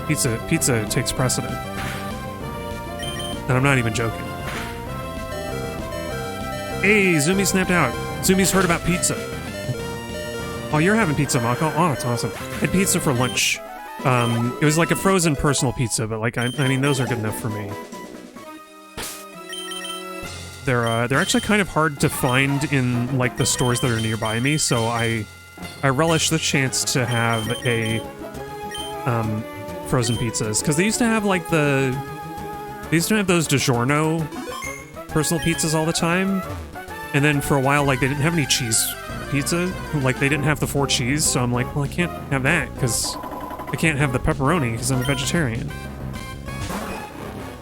Pizza takes precedent. And I'm not even joking. Hey, Zumi snapped out. Zumi's heard about pizza. Oh, you're having pizza, Mako? Oh, that's awesome. I had pizza for lunch. It was like a frozen personal pizza, but like, I mean, those are good enough for me. They're actually kind of hard to find in, like, the stores that are nearby me, so I relish the chance to have a, frozen pizzas. Because they used to have, like, they used to have those DiGiorno personal pizzas all the time, and then for a while, like, they didn't have any cheese pizza. Like, they didn't have the 4 cheese, so I'm like, well, I can't have that, because I can't have the pepperoni, because I'm a vegetarian.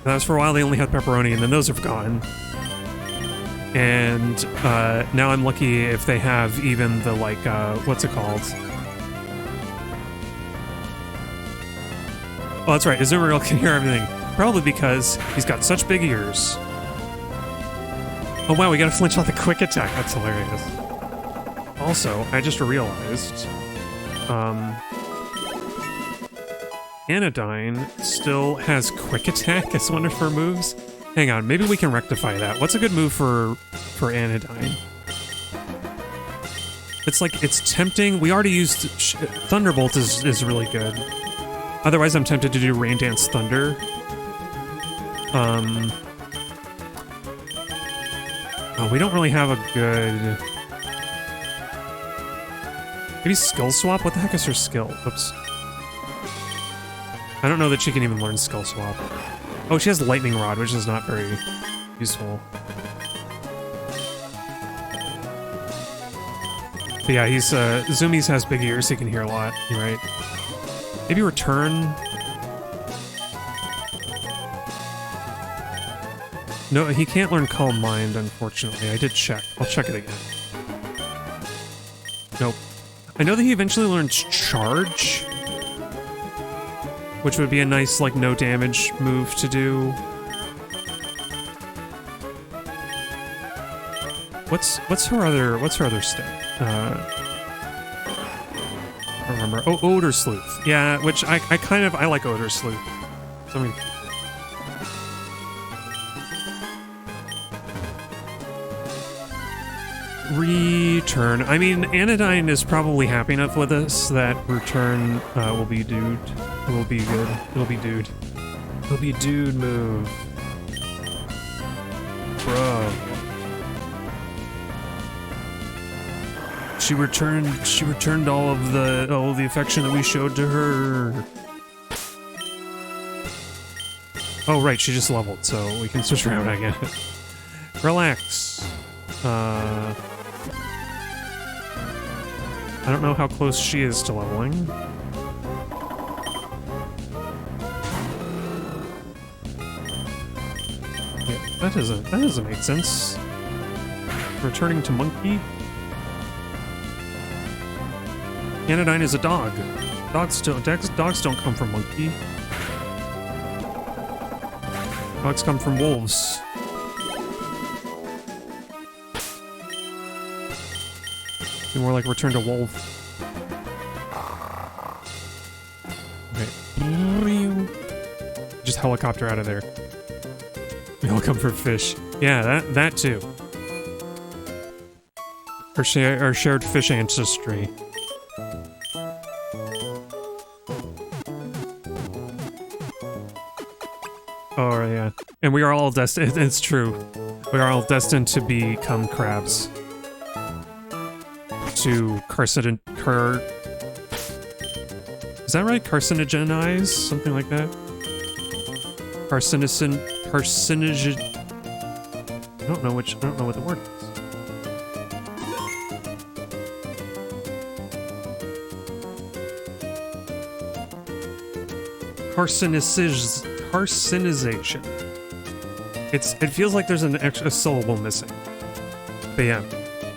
That was for a while, they only had pepperoni, and then those have gone. And now I'm lucky if they have even the, like, what's it called? Oh, that's right, Azumarill can hear everything. Probably because he's got such big ears. Oh wow, we gotta flinch off the quick attack. That's hilarious. Also, I just realized, Anodyne still has quick attack as one of her moves. Hang on, maybe we can rectify that. What's a good move for Anodyne? It's like, it's tempting. We already used... Thunderbolt is really good. Otherwise, I'm tempted to do Rain Dance Thunder. Oh, we don't really have a good... Maybe Skill Swap? What the heck is her skill? Oops. I don't know that she can even learn Skill Swap. Oh, she has Lightning Rod, which is not very useful. But yeah, he's, Zumi's has big ears, he can hear a lot, you're right. Maybe Return? No, he can't learn Calm Mind, unfortunately. I did check. I'll check it again. Nope. I know that he eventually learns Charge, which would be a nice, like, no damage move to do. What's her other stat? I don't remember. Oh, Odor Sleuth. Yeah, which I like Odor Sleuth. So, I mean, Return. I mean, Anodyne is probably happy enough with us that Return will be dude. It will be good. It'll be dude. It'll be dude move. Bro. She returned all of the affection that we showed to her. Oh right, she just leveled, so we can switch around again. Relax. I don't know how close she is to leveling. Yeah, that doesn't make sense. Returning to monkey. Anodyne is a dog. Dogs don't come from monkey. Dogs come from wolves. Be more like return to wolf. Okay. Just helicopter out of there. We all come from fish. Yeah, that too. Our shared fish ancestry. Oh yeah, and we are all destined. It's true. We are all destined to become crabs. To is that right? Carcinogenize? Something like that? Carcinogen... I don't know what the word is. Carcinization. It feels like there's an extra syllable missing. But yeah.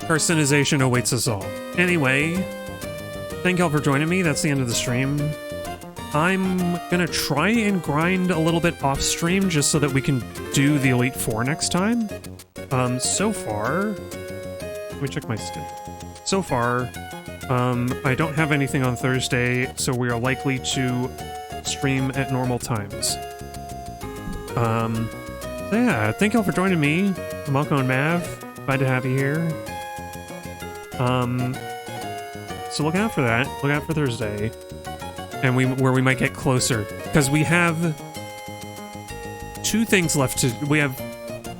Carcinization awaits us all. Anyway, thank y'all for joining me. That's the end of the stream. I'm gonna try and grind a little bit off stream just so that we can do the Elite Four next time. So far, let me check my schedule. So far, I don't have anything on Thursday, so we are likely to stream at normal times. So yeah, thank y'all for joining me. Malco and Mav, glad to have you here. So look out for that. Look out for Thursday, and where we might get closer, because we have two things left to. We have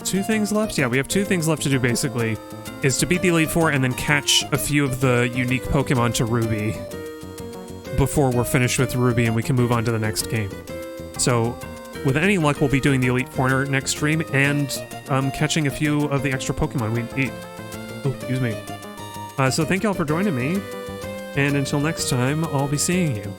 two things left. Yeah, we have two things left to do. Basically, is to beat the Elite Four and then catch a few of the unique Pokemon to Ruby before we're finished with Ruby and we can move on to the next game. So, with any luck, we'll be doing the Elite Four next stream and catching a few of the extra Pokemon we need. Oh, excuse me. So thank y'all for joining me, and until next time, I'll be seeing you.